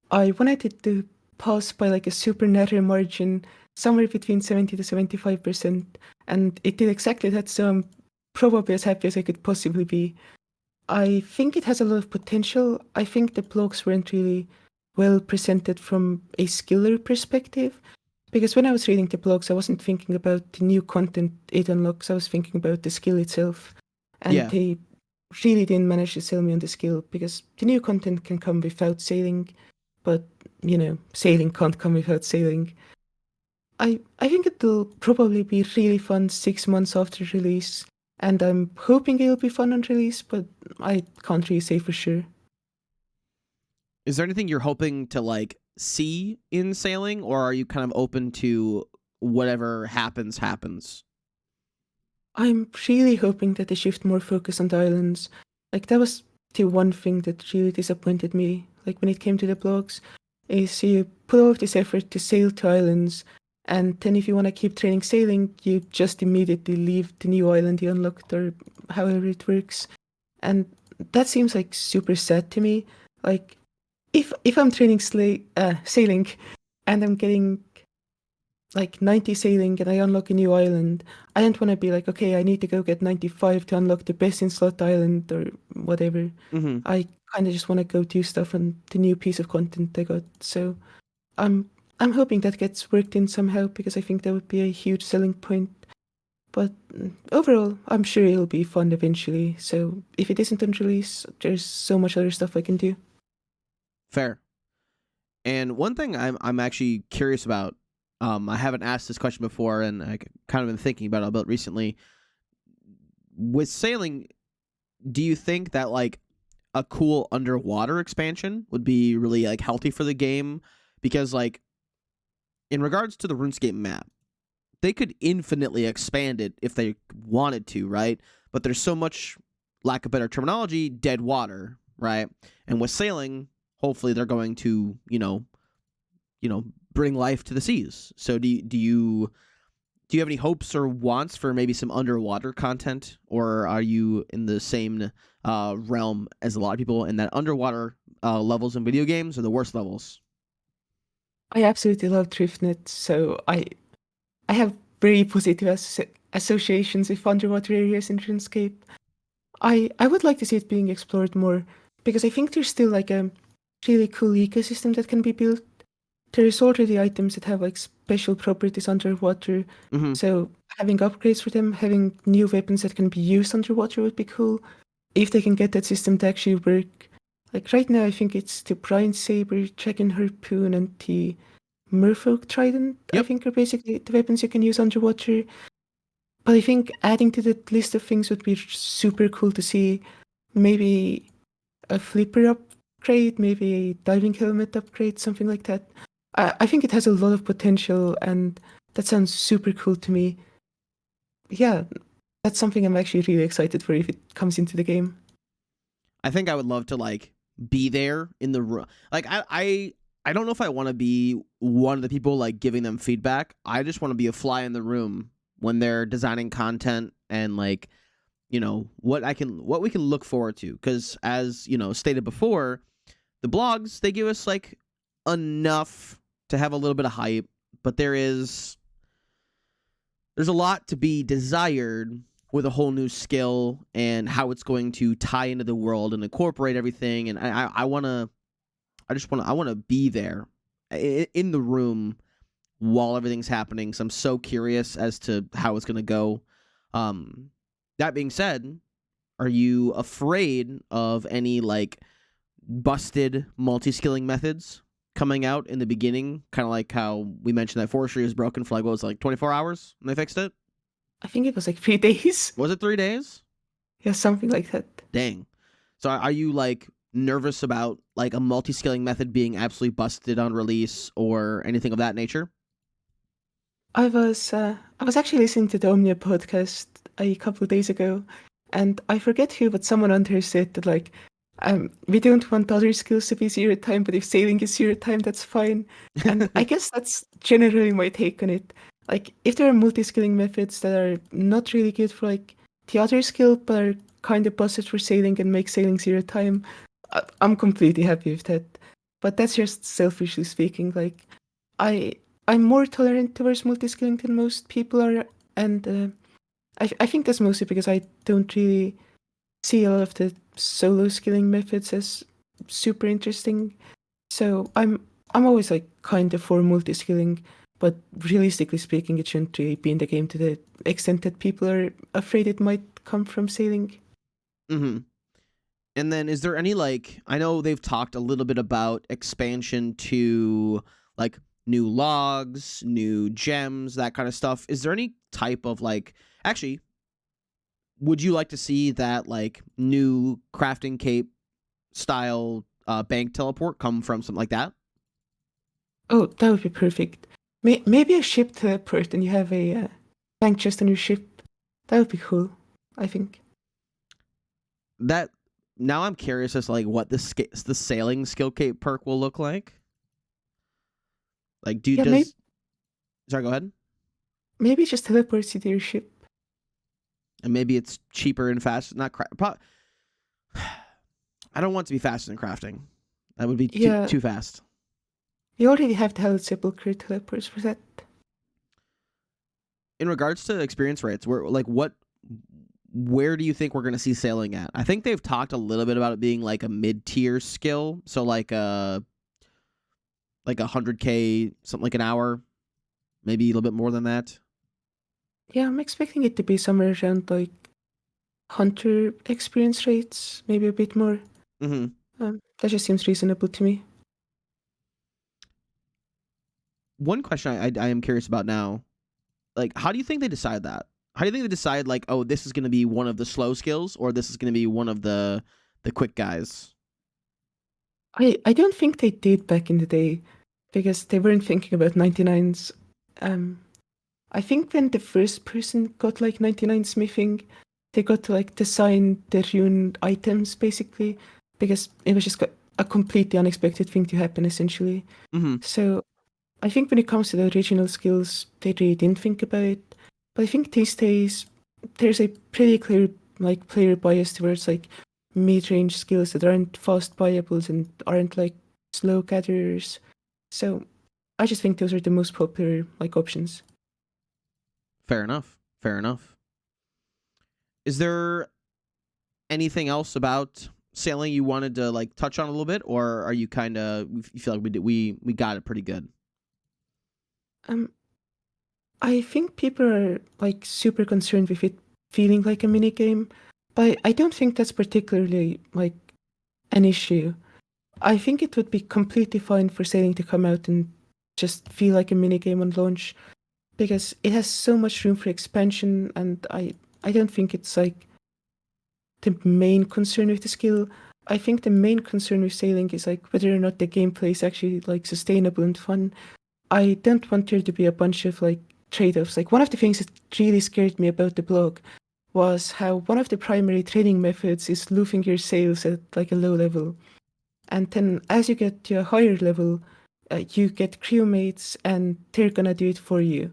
I wanted it to pass by like a super narrow margin, somewhere between 70 to 75%, and it did exactly that, so I'm probably as happy as I could possibly be. I think it has a lot of potential. I think the blogs weren't really well presented from a skiller perspective, because when I was reading the blogs, I wasn't thinking about the new content it unlocks, I was thinking about the skill itself. And Yeah. they really didn't manage to sell me on the skill, because the new content can come without sailing, but sailing can't come without sailing. I think it'll probably be really fun 6 months after release, and I'm hoping it'll be fun on release, but I can't really say for sure. Is there anything you're hoping to like see in sailing, or are you kind of open to whatever happens? I'm really hoping that they shift more focus on the islands. Like that was the one thing that really disappointed me. Like when it came to the blogs, is you put all of this effort to sail to islands, and then if you want to keep training sailing, you just immediately leave the new island you unlocked or however it works. And that seems like super sad to me. Like if I'm training sailing, and I'm getting like 90 sailing and I unlock a new island, I don't want to be like, okay, I need to go get 95 to unlock the best in slot island or whatever. Mm-hmm. I kind of just want to go do stuff on the new piece of content I got. So I'm I'm hoping that gets worked in somehow because I think that would be a huge selling point. But overall, I'm sure it'll be fun eventually. So if it isn't on release, there's so much other stuff I can do. Fair. And one thing I'm actually curious about, I haven't asked this question before, and I kind of been thinking about it a bit recently. With sailing, do you think that like a cool underwater expansion would be really like healthy for the game? Because like in regards to the RuneScape map, they could infinitely expand it if they wanted to, right? But there's so much, lack of better terminology, dead water, right? And with sailing, hopefully they're going to, bring life to the seas. So do you have any hopes or wants for maybe some underwater content, or are you in the same realm as a lot of people in that underwater levels in video games are the worst levels? I absolutely love Driftnet, so I have very positive associations with underwater areas in RuneScape. I would like to see it being explored more because I think there's still like a really cool ecosystem that can be built. There's already items that have like special properties underwater, Mm-hmm. so having upgrades for them, having new weapons that can be used underwater would be cool if they can get that system to actually work. Like right now, I think it's the Brine Saber, Dragon Harpoon, and the Merfolk Trident. I Yep. think are basically the weapons you can use underwater. But I think adding to that list of things would be super cool to see. Maybe a flipper upgrade, maybe a diving helmet upgrade, something like that. I think it has a lot of potential, and that sounds super cool to me. Yeah, that's something I'm actually really excited for if it comes into the game. I think I would love to like be there in the room. Like I don't know if I want to be one of the people like giving them feedback. I just want to be a fly in the room when they're designing content and like what we can look forward to, because as stated before, the blogs, they give us like enough to have a little bit of hype, but there's a lot to be desired with a whole new skill and how it's going to tie into the world and incorporate everything. And I want to be there in the room while everything's happening. So I'm so curious as to how it's going to go. Um, that being said, are you afraid of any like busted multi-skilling methods coming out in the beginning? Kind of like how we mentioned that forestry was broken for like what was it, like 24 hours and they fixed it? I think it was like 3 days. Was it 3 days? Yeah, something like that. Dang. So are you like nervous about like a multi-skilling method being absolutely busted on release or anything of that nature? I was actually listening to the Omnia podcast a couple of days ago, and I forget who, but someone on there said that like, we don't want other skills to be zero time, but if sailing is zero time, that's fine. And I guess that's generally my take on it. Like, if there are multi-skilling methods that are not really good for like the other skill, but are kind of busted for sailing and make sailing zero time, I'm completely happy with that. But that's just selfishly speaking. Like, I I'm more tolerant towards multi-skilling than most people are, and I think that's mostly because I don't really see a lot of the solo skilling methods as super interesting. So I'm always like kind of for multi-skilling, but realistically speaking, it shouldn't really be in the game to the extent that people are afraid it might come from sailing. Mm-hmm. And then is there any like, I know they've talked a little bit about expansion to like new logs, new gems, that kind of stuff. Is there any type of like, actually, would you like to see that like new crafting cape style bank teleport come from something like that? Oh, that would be perfect. Maybe a ship teleport and you have a bank chest on your ship. That would be cool, I think. That now I'm curious as to like what the sailing skill cape perk will look like. Like, Yeah, maybe sorry, go ahead. maybe just teleports you to your ship. And maybe it's cheaper and faster. Not I don't want it to be faster than crafting. That would be too Yeah, too fast. You already have the Hell Sepulchre teleports for that. In regards to experience rates, where do you think we're going to see sailing at? I think they've talked a little bit about it being like a mid-tier skill, so like a 100K, something like an hour, maybe a little bit more than that. Yeah, I'm expecting it to be somewhere around like Hunter experience rates, maybe a bit more. Mm-hmm. That just seems reasonable to me. One question I am curious about now, like, how do you think they decide that? How do you think they decide, like, oh, this is going to be one of the slow skills, or this is going to be one of the quick guys? I don't think they did back in the day because they weren't thinking about 99s. Um, I think when the first person got like 99 smithing, they got to like design the rune items basically because it was just a completely unexpected thing to happen essentially. Mm-hmm. So I think when it comes to the original skills, they really didn't think about it. But I think these days there's a pretty clear like player bias towards like mid-range skills that aren't fast buyables and aren't like slow gatherers. So I just think those are the most popular like options. Fair enough. Fair enough. Is there anything else about sailing you wanted to like touch on a little bit, or are you kind of you feel like we got it pretty good? Um, I think people are like super concerned with it feeling like a mini game, but I don't think that's particularly like an issue. I think it would be completely fine for sailing to come out and just feel like a mini game on launch because it has so much room for expansion, and I don't think it's like the main concern with the skill. I think the main concern with sailing is like whether or not the gameplay is actually like sustainable and fun. I don't want there to be a bunch of like trade-offs. Like one of the things that really scared me about the blog was how one of the primary training methods is loofing your sails at like a low level. And then as you get to a higher level, you get crewmates and they're gonna do it for you.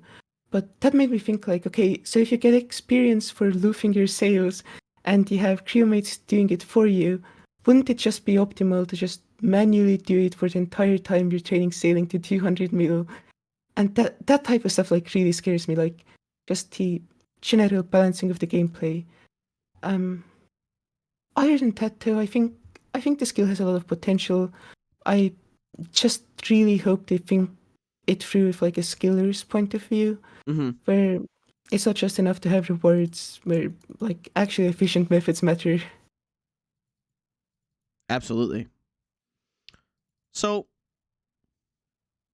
But that made me think like, okay, so if you get experience for loofing your sails and you have crewmates doing it for you, wouldn't it just be optimal to just manually do it for the entire time you're training sailing to 200 mil? And that type of stuff like really scares me, like just the general balancing of the gameplay. Um, Other than that, though, I think the skill has a lot of potential. I just really hope they think it through with like a skiller's point of view, Mm-hmm. where it's not just enough to have rewards, where like actually efficient methods matter. Absolutely. So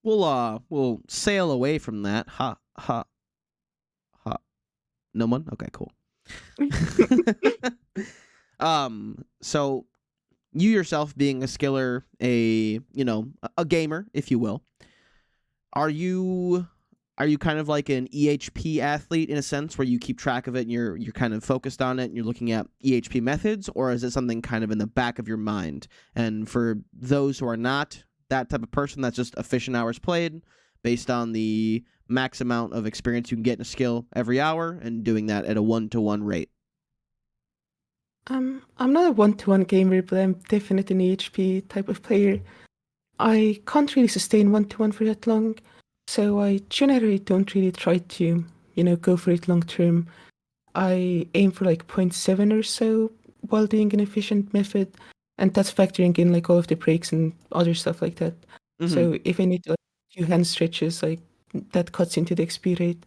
we'll sail away from that. Ha ha ha. No one? Okay, cool. So you yourself being a skiller, a gamer, if you will, are you kind of like an EHP athlete in a sense where you keep track of it and you're kind of focused on it and you're looking at EHP methods, or is it something kind of in the back of your mind? And for those who are not that type of person, that's just efficient hours played based on the max amount of experience you can get in a skill every hour and doing that at a 1-to-1 rate. I'm not a one-to-one gamer, but I'm definitely an EHP type of player. I can't really sustain one-to-one for that long, so I generally don't really try to, go for it long term. I aim for like zero point 0.7 or so while doing an efficient method, and that's factoring in like all of the breaks and other stuff like that. Mm-hmm. So if I need to like do hand stretches, like that cuts into the XP rate.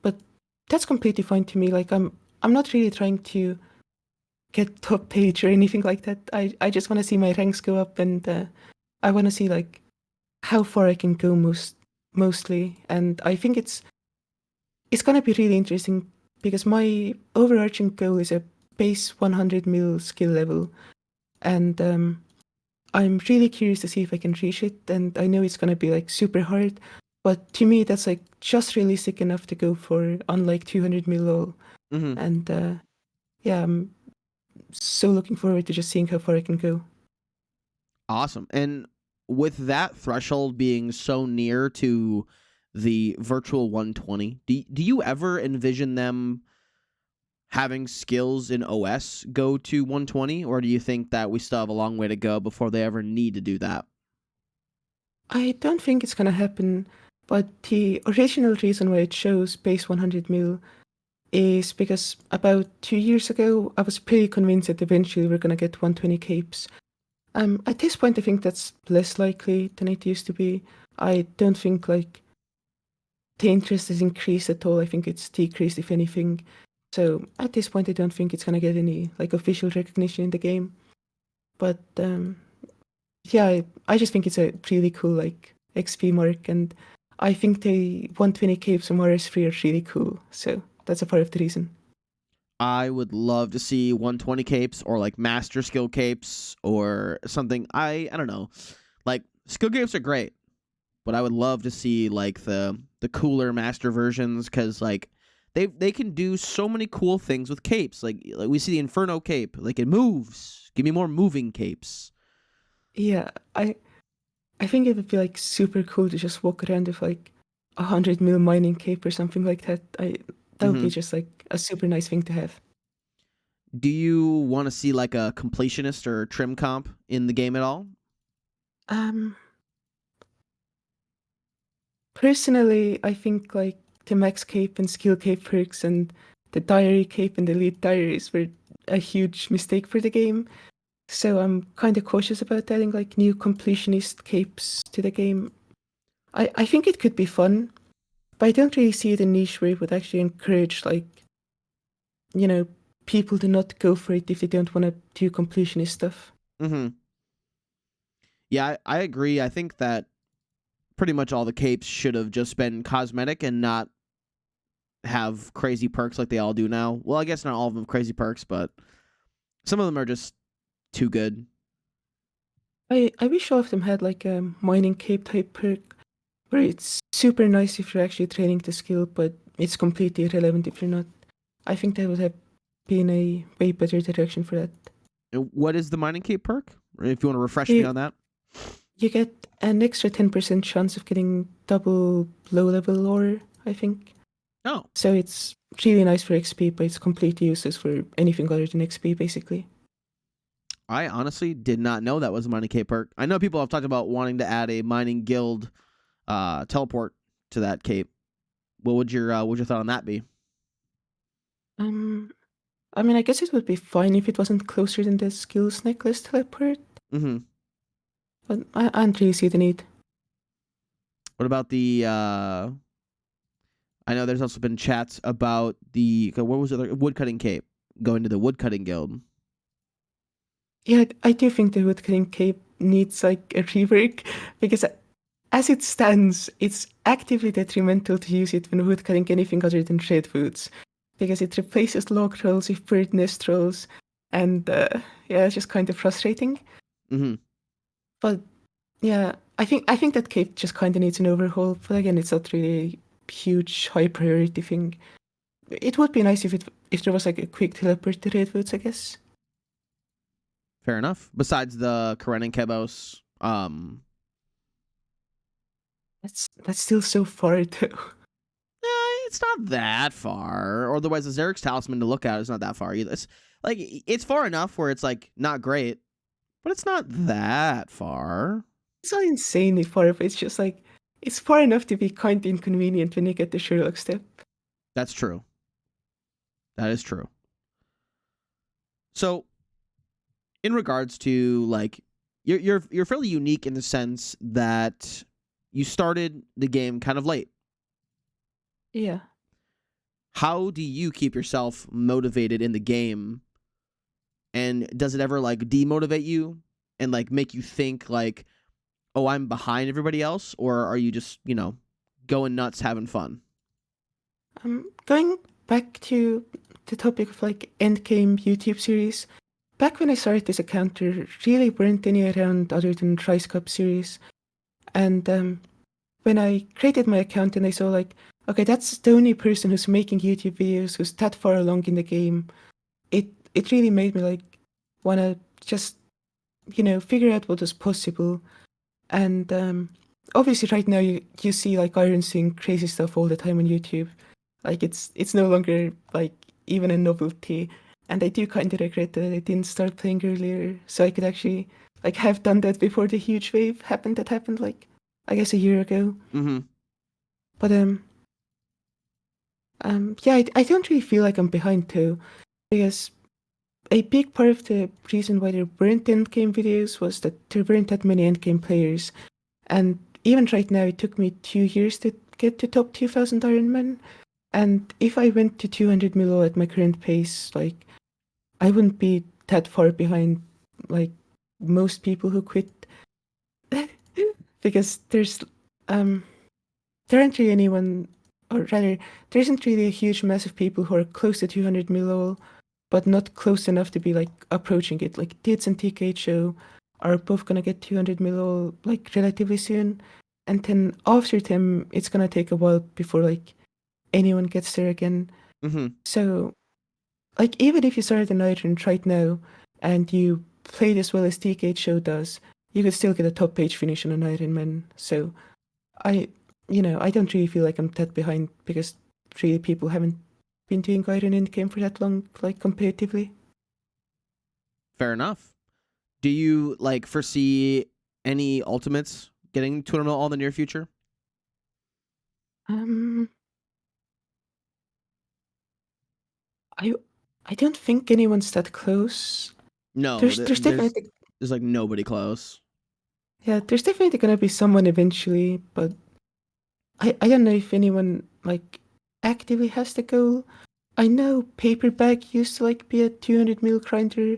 But that's completely fine to me. Like I'm not really trying to get top page or anything like that. I just want to see my ranks go up, and I want to see like how far I can go mostly. And I think it's gonna be really interesting because my overarching goal is a base 100 mil skill level, and I'm really curious to see if I can reach it. And I know it's gonna be like super hard, but to me that's like just realistic enough to go for unlike 200 mil all. Mm-hmm. And yeah, I'm so looking forward to just seeing how far I can go. Awesome. And with that threshold being so near to the virtual 120, do you ever envision them having skills in OS go to 120, or do you think that we still have a long way to go before they ever need to do that? I don't think it's gonna happen, but the original reason why it shows base 100 mil is because about 2 years ago, I was pretty convinced that eventually we're gonna get 120 capes. At this point, I think that's less likely than it used to be. I don't think like the interest has increased at all. I think it's decreased, if anything. So at this point, I don't think it's gonna get any like official recognition in the game. But yeah, I just think it's a really cool like XP mark, and I think the 120 capes from RS3 are really cool. So that's a part of the reason. I would love to see 120 capes or like master skill capes or something. I don't know. Like skill capes are great, but I would love to see like the cooler master versions cuz like they can do so many cool things with capes. Like we see the Inferno cape, like it moves. Give me more moving capes. Yeah, I think it would be like super cool to just walk around with like 100 mil mining cape or something like that. That would be Mhm. just like a super nice thing to have. Do you want to see like a completionist or trim comp in the game at all? Um, Personally, I think like the max cape and skill cape perks and the diary cape and the lead diaries were a huge mistake for the game. So I'm kind of cautious about adding like new completionist capes to the game. I think it could be fun, but I don't really see it a niche where it would actually encourage like, you know, people to not go for it if they don't want to do completionist stuff. Mhm. Yeah, I agree. I think that pretty much all the capes should have just been cosmetic and not have crazy perks like they all do now. Well, I guess not all of them have crazy perks, but some of them are just too good. I wish all of them had like a mining cape type perk where it's super nice if you're actually training the skill, but it's completely irrelevant if you're not. I think that would have been a way better direction for that. What is the mining cape perk? If you want to refresh me You on that. you get an extra 10% chance of getting double low level ore, I think. Oh, So it's really nice for XP, but it's completely useless for anything other than XP, basically. I honestly did not know that was a mining cape perk. I know people have talked about wanting to add a mining guild teleport to that cape. What would your thought on that be? Um, I mean, I guess it would be fine if it wasn't closer than the skills necklace teleport, Mm-hmm. but I don't really see the need. What about the I know there's also been chats about the what was it, woodcutting cape going to the woodcutting guild. Yeah, I do think the woodcutting cape needs like a rework because as it stands, it's actively detrimental to use it when woodcutting anything other than redwoods because it replaces log rolls with bird nest rolls, and yeah, it's just kind of frustrating. Mm-hmm. But yeah, I think that cape just kind of needs an overhaul. But again, it's not really a huge high priority thing. It would be nice if there was like a quick teleport to redwoods, I guess. Fair enough. Besides the Karenin Kebos, That's still so far though. it's not that far. Or otherwise, the Xerix Talisman to look at is not that far either. It's like it's far enough where it's like not great, but it's not that far. It's not insanely far, but it's just like it's far enough to be kind of inconvenient when you get the Sherlock step. That's true. That is true. So, in regards to like, you're fairly unique in the sense that you started the game kind of late. Yeah. How do you keep yourself motivated in the game? And does it ever like demotivate you and like make you think like, oh, I'm behind everybody else, or are you just going nuts having fun? Going back to the topic of like endgame YouTube series, back when I started this account, there really weren't any around other than Trice Cup series. And when I created my account and I saw like, okay, that's the only person who's making YouTube videos who's that far along in the game, it really made me like wanna just figure out what was possible. And obviously, right now you see like Iron seeing crazy stuff all the time on YouTube. Like it's no longer like even a novelty. And I do kind of regret that I didn't start playing earlier, so I could actually like have done that before the huge wave happened. That happened like I guess a year ago. Mm-hmm. But yeah, I don't really feel like I'm behind too, because a big part of the reason why there weren't endgame videos was that there weren't that many endgame players. And even right now, it took me 2 years to get to top 2000 Ironman. And if I went to 200 milo at my current pace, like, I wouldn't be that far behind, like, most people who quit. Because um, there aren't really anyone, or rather, there isn't really a huge mass of people who are close to 200 milo, but not close enough to be like approaching it. Like Tits and TKHO are both gonna get 200 mil like relatively soon, and then after them, it's gonna take a while before like anyone gets there again. Mm-hmm. So like even if you started an Iron right now and you played as well as TKHO does, you could still get a top page finish on an Ironman. So I, I don't really feel like I'm that behind because really people haven't been doing Iron in the game for that long, like competitively. Fair enough. Do you like foresee any ultimates getting to all in the near future? Um, I I don't think anyone's that close. No, There's definitely there's like nobody close. yeah, there's definitely gonna be someone eventually, but I don't know if anyone like actively has the goal. I know Paperback used to like be a 200 mil grinder,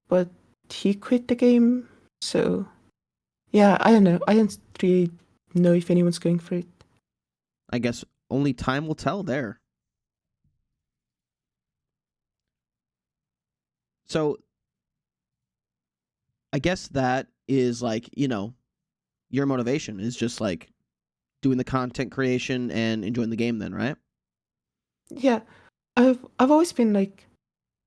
but he quit the game. So yeah, I don't know. I don't really know if anyone's going for it. I guess only time will tell there. So I guess that is like, your motivation is just like doing the content creation and enjoying the game then, right? Yeah, I've always been like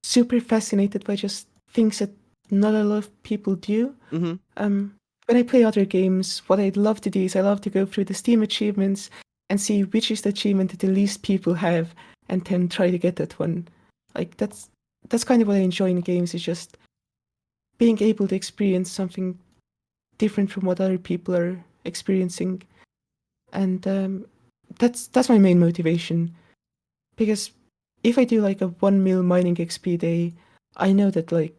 super fascinated by just things that not a lot of people do. Mm-hmm. Um, when I play other games, what I'd love to do is I love to go through the Steam achievements and see which is the achievement that the least people have, and then try to get that one. Like that's kind of what I enjoy in games is just being able to experience something different from what other people are experiencing, and that's my main motivation. Because if I do like a 1 mil mining XP day, I know that like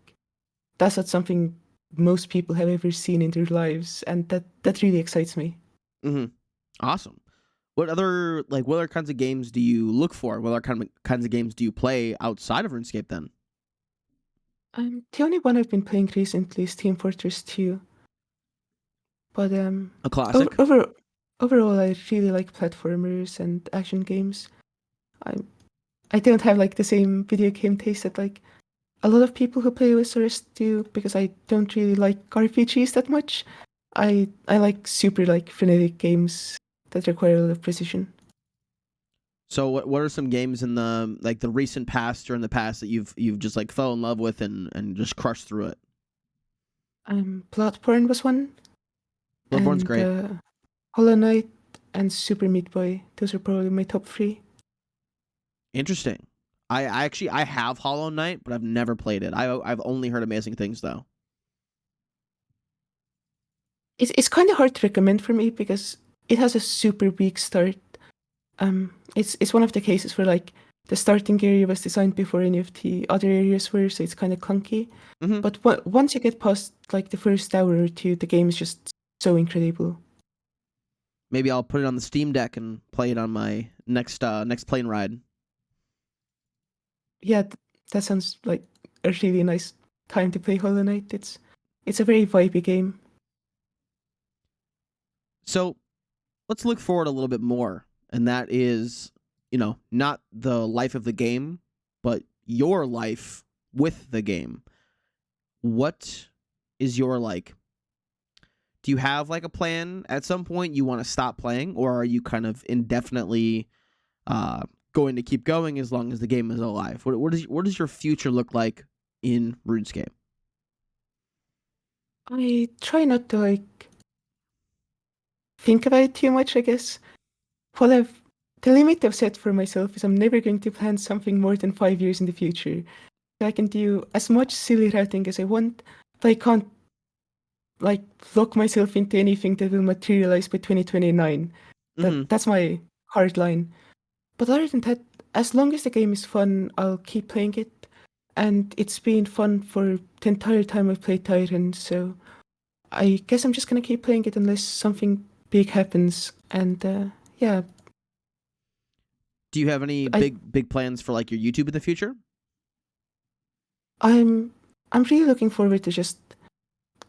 that's not something most people have ever seen in their lives, and that really excites me. Mm-hmm. Awesome. What other kinds of games do you look for? What other kinds of games do you play outside of RuneScape then? The only one I've been playing recently is Team Fortress 2, but A over, classic. over overall I really like platformers and action games. I I don't have like the same video game taste that like a lot of people who play OSRS do because I don't really like RPGs that much. I like super like frenetic games that require a lot of precision. So what are some games in the recent past or in the past that you've just like fell in love with and just crushed through it? Bloodborne was one, Bloodborne's and great. Hollow Knight and Super Meat Boy. Those are probably my top three. Interesting. I actually I have Hollow Knight, but I've never played it. I've only heard amazing things though. It's kind of hard to recommend for me because it has a super weak start. It's one of the cases where like the starting area was designed before any of the other areas were, so it's kind of clunky. Mm-hmm. But once you get past like the first hour or two, the game is just so incredible. Maybe I'll put it on the Steam Deck and play it on my next plane ride. Yeah, that sounds like a really nice time to play Hollow Knight. It's a very vibey game. So let's look forward a little bit more, and that is, not the life of the game, but your life with the game. What is your like? Do you have like a plan at some point you want to stop playing, or are you kind of indefinitely uh, going to keep going as long as the game is alive? What does your future look like in RuneScape? I try not to like think about it too much, I guess. What I've the limit I've set for myself is I'm never going to plan something more than 5 years in the future. I can do as much silly routing as I want, but I can't like lock myself into anything that will materialize by 2029. Hmm. That's my hard line. But other than that, as long as the game is fun, I'll keep playing it. And it's been fun for the entire time I've played Titan, so I guess I'm just gonna keep playing it unless something big happens. And yeah, Do you have any I big plans for like your YouTube in the future? I'm I'm really looking forward to just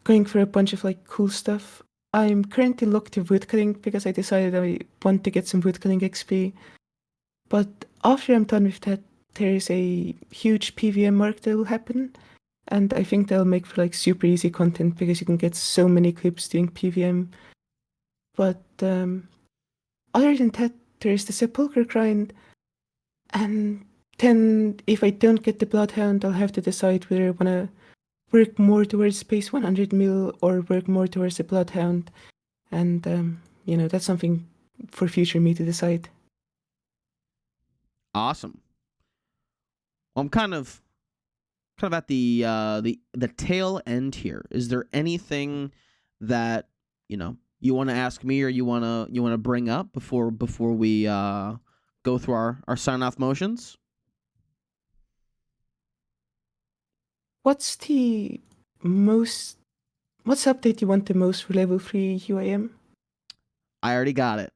going for a bunch of like cool stuff. I'm currently locked to woodcutting because I decided I want to get some woodcutting XP. But after I'm done with that, there is a huge PVM mark that will happen, and I think that'll make for like super easy content because you can get so many clips doing PVM. But other than that, there is the sepulcher grind, and then if I don't get the bloodhound, I'll have to decide whether I wanna work more towards space 100 mil or work more towards the bloodhound, and that's something for future me to decide. Awesome. Well, I'm kind of at the tail end here. Is there anything that you want to ask me, or you want to bring up before we go through our sign off motions? What's the most What's the update you want the most for level 3 UAM? I already got it,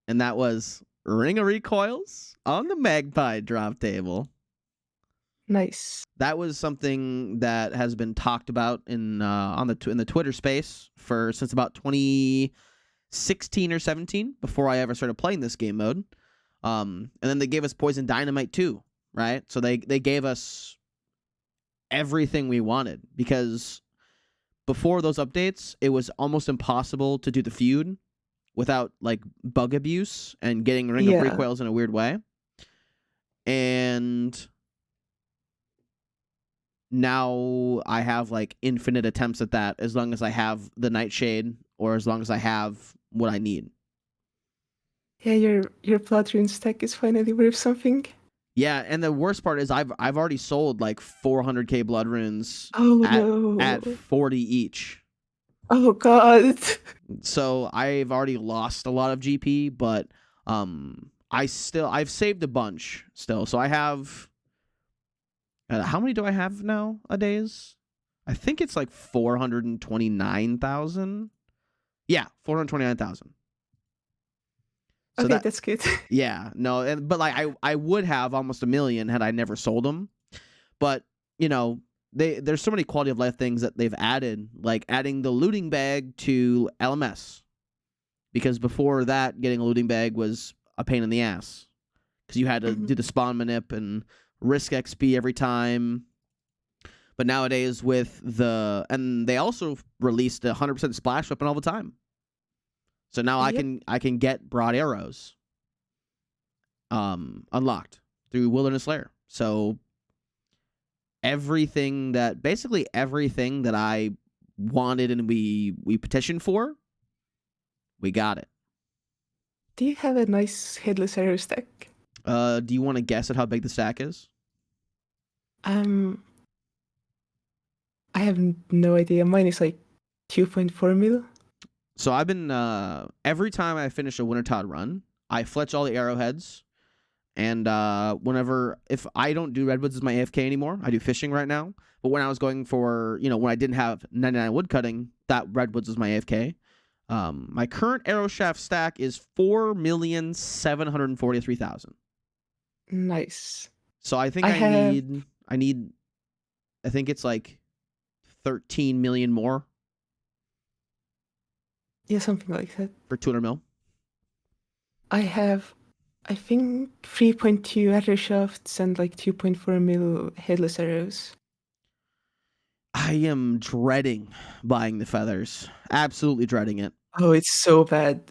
and that was ring of recoils on the Magpie drop table. Nice. That was something that has been talked about in the Twitter space for since about 2016 or 17, before I ever started playing this game mode. And then they gave us Poison Dynamite too, right? So they gave us everything we wanted, because before those updates, it was almost impossible to do the feud without like bug abuse and getting Ring of Yeah. Recoils in a weird way. And now I have like infinite attempts at that, as long as I have the Nightshade, or as long as I have what I need. Yeah, your blood rune stack is finally worth something. Yeah, and the worst part is I've already sold like 400k blood runes Oh at no. 40 each. Oh god. So I've already lost a lot of GP, but I've saved a bunch still. So I have how many do I have now a days? I think it's like 429,000. Yeah, 429,000. So Okay, that that's good. yeah, no, but like I would have almost a million had I never sold them. But there's so many quality of life things that they've added, like adding the looting bag to LMS, because before that, getting a looting bag was a pain in the ass because you had to Mhm. do the spawn manip and risk XP every time. But nowadays, and they also released a 100% splash weapon all the time. So now I Yep. can get broad arrows unlocked through Wilderness Lair. So basically everything that I wanted and we petitioned for, we got it. Do you have a nice headless arrow stack? Do you want to guess at how big the stack is? Um, I have no idea. Mine is like 2.4 mil. So I've been every time I finish a Wintertod run, I fletch all the arrowheads, and if I don't do redwoods as my AFK anymore, I do fishing right now. But when I was going for when I didn't have 99 wood cutting, that redwoods was my AFK. My current arrow shaft stack is 4,743,000. Nice. So I think I have I think it's like 13 million more Yeah, something like that. for 200 mil. I have I think 3.2 arrow shafts and like 2.4 mil headless arrows. I am dreading buying the feathers. Absolutely dreading it. Oh, it's so bad.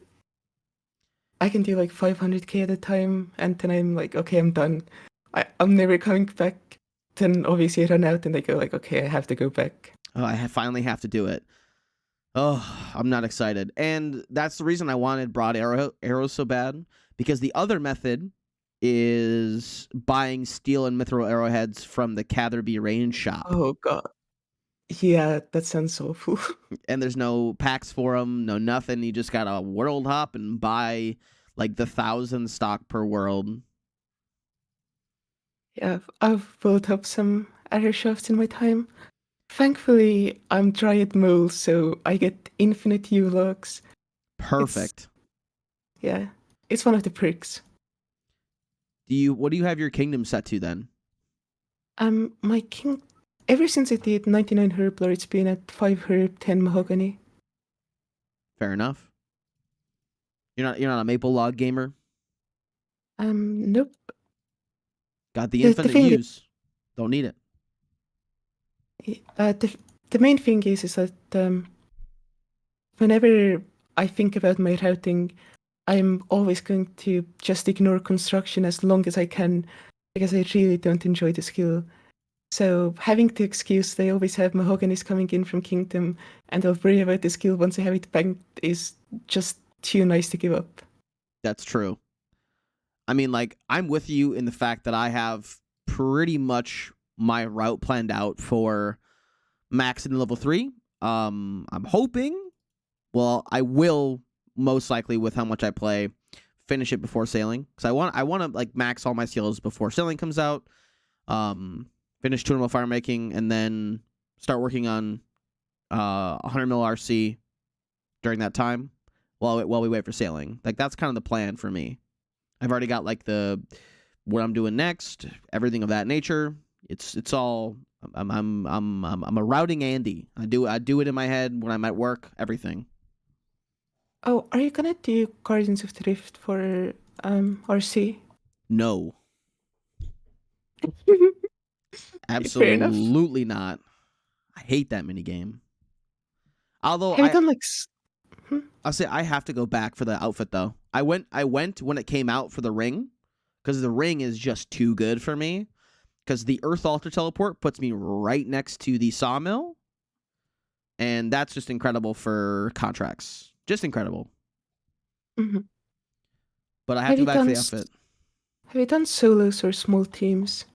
I can do like 500k at a time, and then I'm like, okay, I'm done. I'm never coming back. Then obviously I run out, and I go like, okay, I have to go back. Oh, finally have to do it. Oh, I'm not excited. And that's the reason I wanted broad arrows so bad, because the other method is buying steel and mithril arrowheads from the Catherby range shop. Oh god. Yeah, that sounds awful. And there's no packs for them, no nothing. You just gotta world hop and buy like the 1,000 stock per world. Yeah, I've built up some air shafts in my time. Thankfully, I'm Dryad Mole, so I get infinite U-logs. It's, Perfect. yeah, it's one of the perks. What do you have your kingdom set to then? My king, ever since I did 99 Herbler, it's been at 5 Herb, 10 Mahogany. Fair enough. You're not a maple log gamer. Nope. Got the The infinite thing, use. Don't need it. the main thing is that whenever I think about my routing, I'm always going to just ignore construction as long as I can because I really don't enjoy the skill. So having the excuse they always have Mahogany's coming in from Kingdom and I'll worry about the skill once I have it banked is just too nice to give up. That's true. I mean, like, I'm with you in the fact that I have pretty much my route planned out for max in level 3. I'm hoping, well, I will most likely with how much I play finish it before sailing because I want to like max all my skills before sailing comes out. Finish 200 mil fire making and then start working on 100 mil RC during that time while we wait for sailing. Like that's kind of the plan for me. I've already got like the what I'm doing next, everything of that nature. It's all I'm a routing Andy. I do it in my head when I'm at work. Everything. Oh, are you gonna do Guardians of the Rift for RC? No, Fair enough. absolutely not. I hate that mini game. Although Have you done like I'll say I have to go back for the outfit though. I went when it came out for the ring because the ring is just too good for me. Because the Earth Altar teleport puts me right next to the sawmill, and that's just incredible for contracts. Just incredible. Mhm. But I have have to go you back for done the outfit. have you done solos or small teams?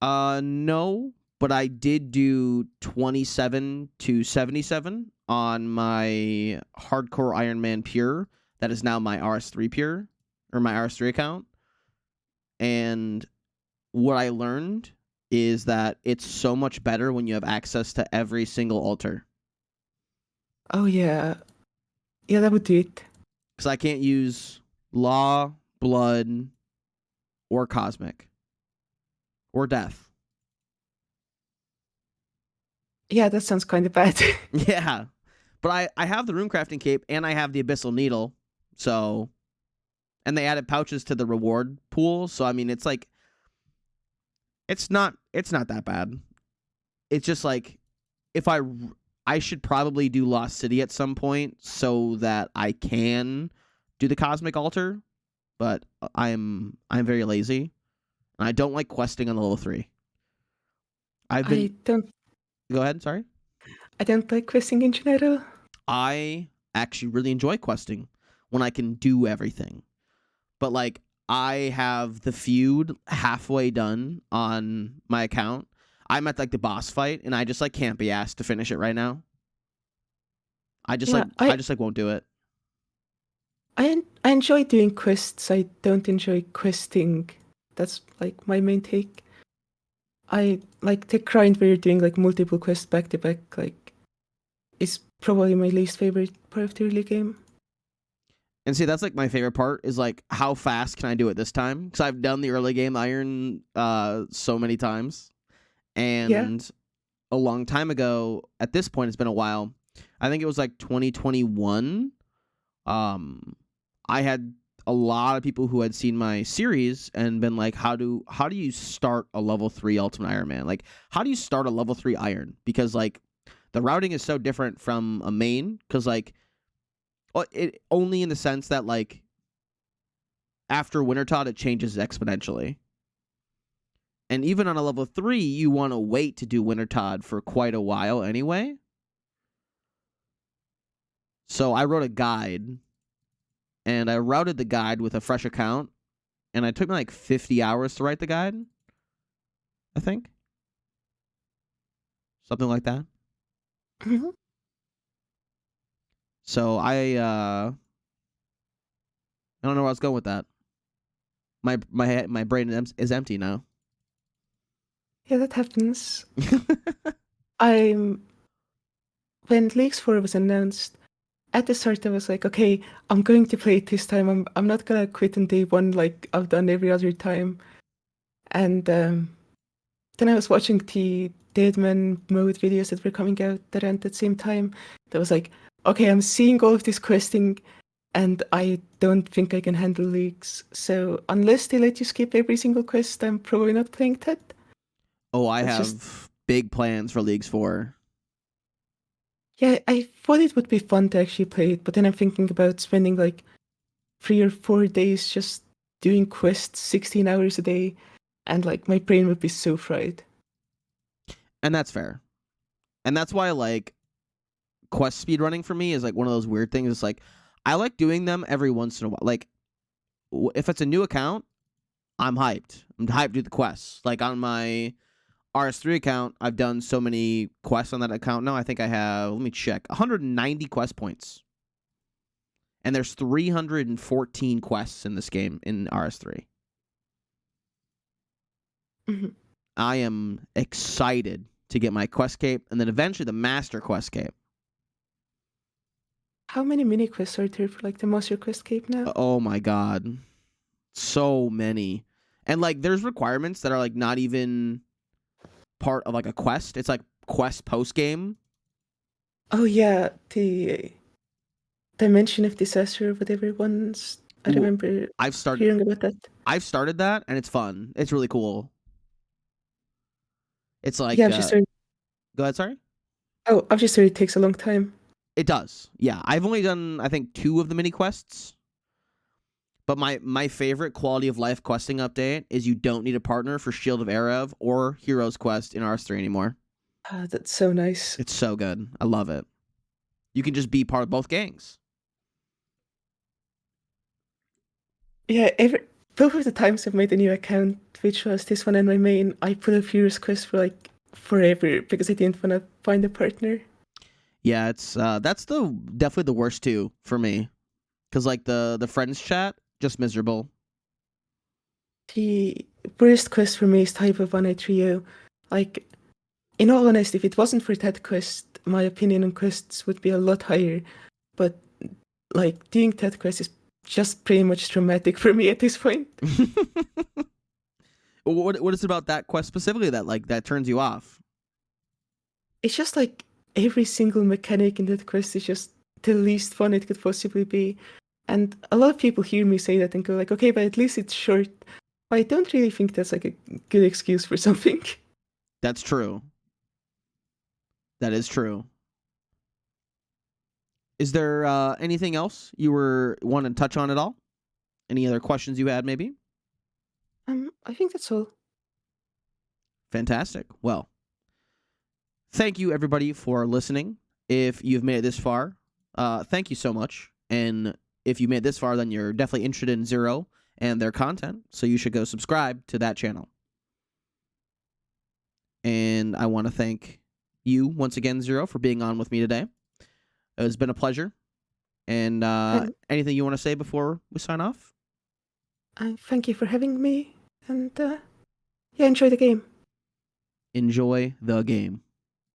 No, but I did do 27 to 77 on my hardcore Iron Man pure. That is now my RS3 pure or my RS3 account. And what I learned is that it's so much better when you have access to every single altar. Oh yeah, yeah, that would do it. Because I can't use law, blood, or cosmic, or death. Yeah, that sounds kind of bad. Yeah. But I have the runecrafting cape and I have the abyssal needle. So, and they added pouches to the reward pool. So, I mean, it's like, it's not that bad. It's just like, if I should probably do Lost City at some point so that I can do the cosmic altar, but I'm very lazy and I don't like questing on level 3. I've been I don't Go ahead, sorry. I don't like questing in general. I actually really enjoy questing when I can do everything. But like I have the feud halfway done on my account. I'm at like the boss fight and I just like can't be asked to finish it right now. I just Yeah, like I just like won't do it. I enjoy doing quests. I don't enjoy questing. That's like my main take. I like the grind where you're doing like multiple quests back to back. Like, is probably my least favorite part of the early game. And see, that's like my favorite part is like how fast can I do it this time? Because I've done the early game iron so many times, Yeah. and a long time ago. At this point, it's been a while. I think it was like 2021. I had a lot of people who had seen my series and been like, how do you start a level 3 Ultimate Iron Man? Like, how do you start a level 3 Iron? Because like the routing is so different from a main. Because like, it only in the sense that like after Wintertod it changes exponentially. And even on a level 3, you want to wait to do Wintertod for quite a while anyway. So I wrote a guide, and I routed the guide with a fresh account, and it took me like 50 hours to write the guide, I think. Something like that. Mhm. So I don't know where I was going with that. My brain is empty now. Yeah, that happens. I'm when Leagues 4 was announced, at the start I was like, okay, I'm going to play it this time. I'm not gonna quit on day one like I've done every other time. And then I was watching the Deadman mode videos that were coming out around the same time. That was like, okay, I'm seeing all of this questing, and I don't think I can handle leagues. So unless they let you skip every single quest, I'm probably not playing that. Oh, I That's just have big plans for Leagues 4. yeah. I thought it would be fun to actually play it, but then I'm thinking about spending like 3 or 4 days just doing quests 16 hours a day, and like my brain would be so fried. And that's fair. And that's why like quest speed running for me is like one of those weird things. It's like I like doing them every once in a while. Like if it's a new account, I'm hyped. I'm hyped to do the quests. Like on my RS3 account, I've done so many quests on that account now. I think I have, let me check, 190 quest points. And there's 314 quests in this game in RS3. Mhm. I am excited to get my quest cape and then eventually the master quest cape. How many mini quests are there for like the Master Quest Cape now? Oh my god. So many. And like there's requirements that are like not even part of like a quest. It's like quest post game. Oh yeah, the Dimension of Disaster, whatever ones. I Ooh, remember I've started hearing about that. I've started that and it's fun. It's really cool. It's Yeah, like I've just heard. go ahead, sorry. Oh, I've just heard it takes a long time. It does. Yeah, I've only done I think 2 of the mini quests. But my favorite quality of life questing update is you don't need a partner for Shield of Erev or Heroes Quest in RS3 anymore. Ah, that's so nice. It's so good. I love it. You can just be part of both gangs. Yeah, both of the times I've made a new account, which was this one and my main, I put a Furious Quest for like forever because I didn't want to find a partner. Yeah, it's that's the definitely the worst too for me. Cause like the friends chat, just miserable. The worst quest for me is Type of 1 Trio. Like, in all honesty, if it wasn't for that quest, my opinion on quests would be a lot higher. But like doing that quest is just pretty much traumatic for me at this point. What is it about that quest specifically that like that turns you off? It's just like every single mechanic in that quest is just the least fun it could possibly be. And a lot of people hear me say that and go like, okay, but at least it's short. But I don't really think that's like a good excuse for something. That's true. That is true. Is there anything else you were want to touch on at all? Any other questions you had maybe? I think that's all. Fantastic. Well, thank you everybody for listening. If you've made it this far, thank you so much. And if you made it this far, then you're definitely interested in Zero and their content. So you should go subscribe to that channel. And I want to thank you once again, Zero, for being on with me today. It's been a pleasure. And And anything you want to say before we sign off? thank you for having me. And yeah, enjoy the game. Enjoy the game.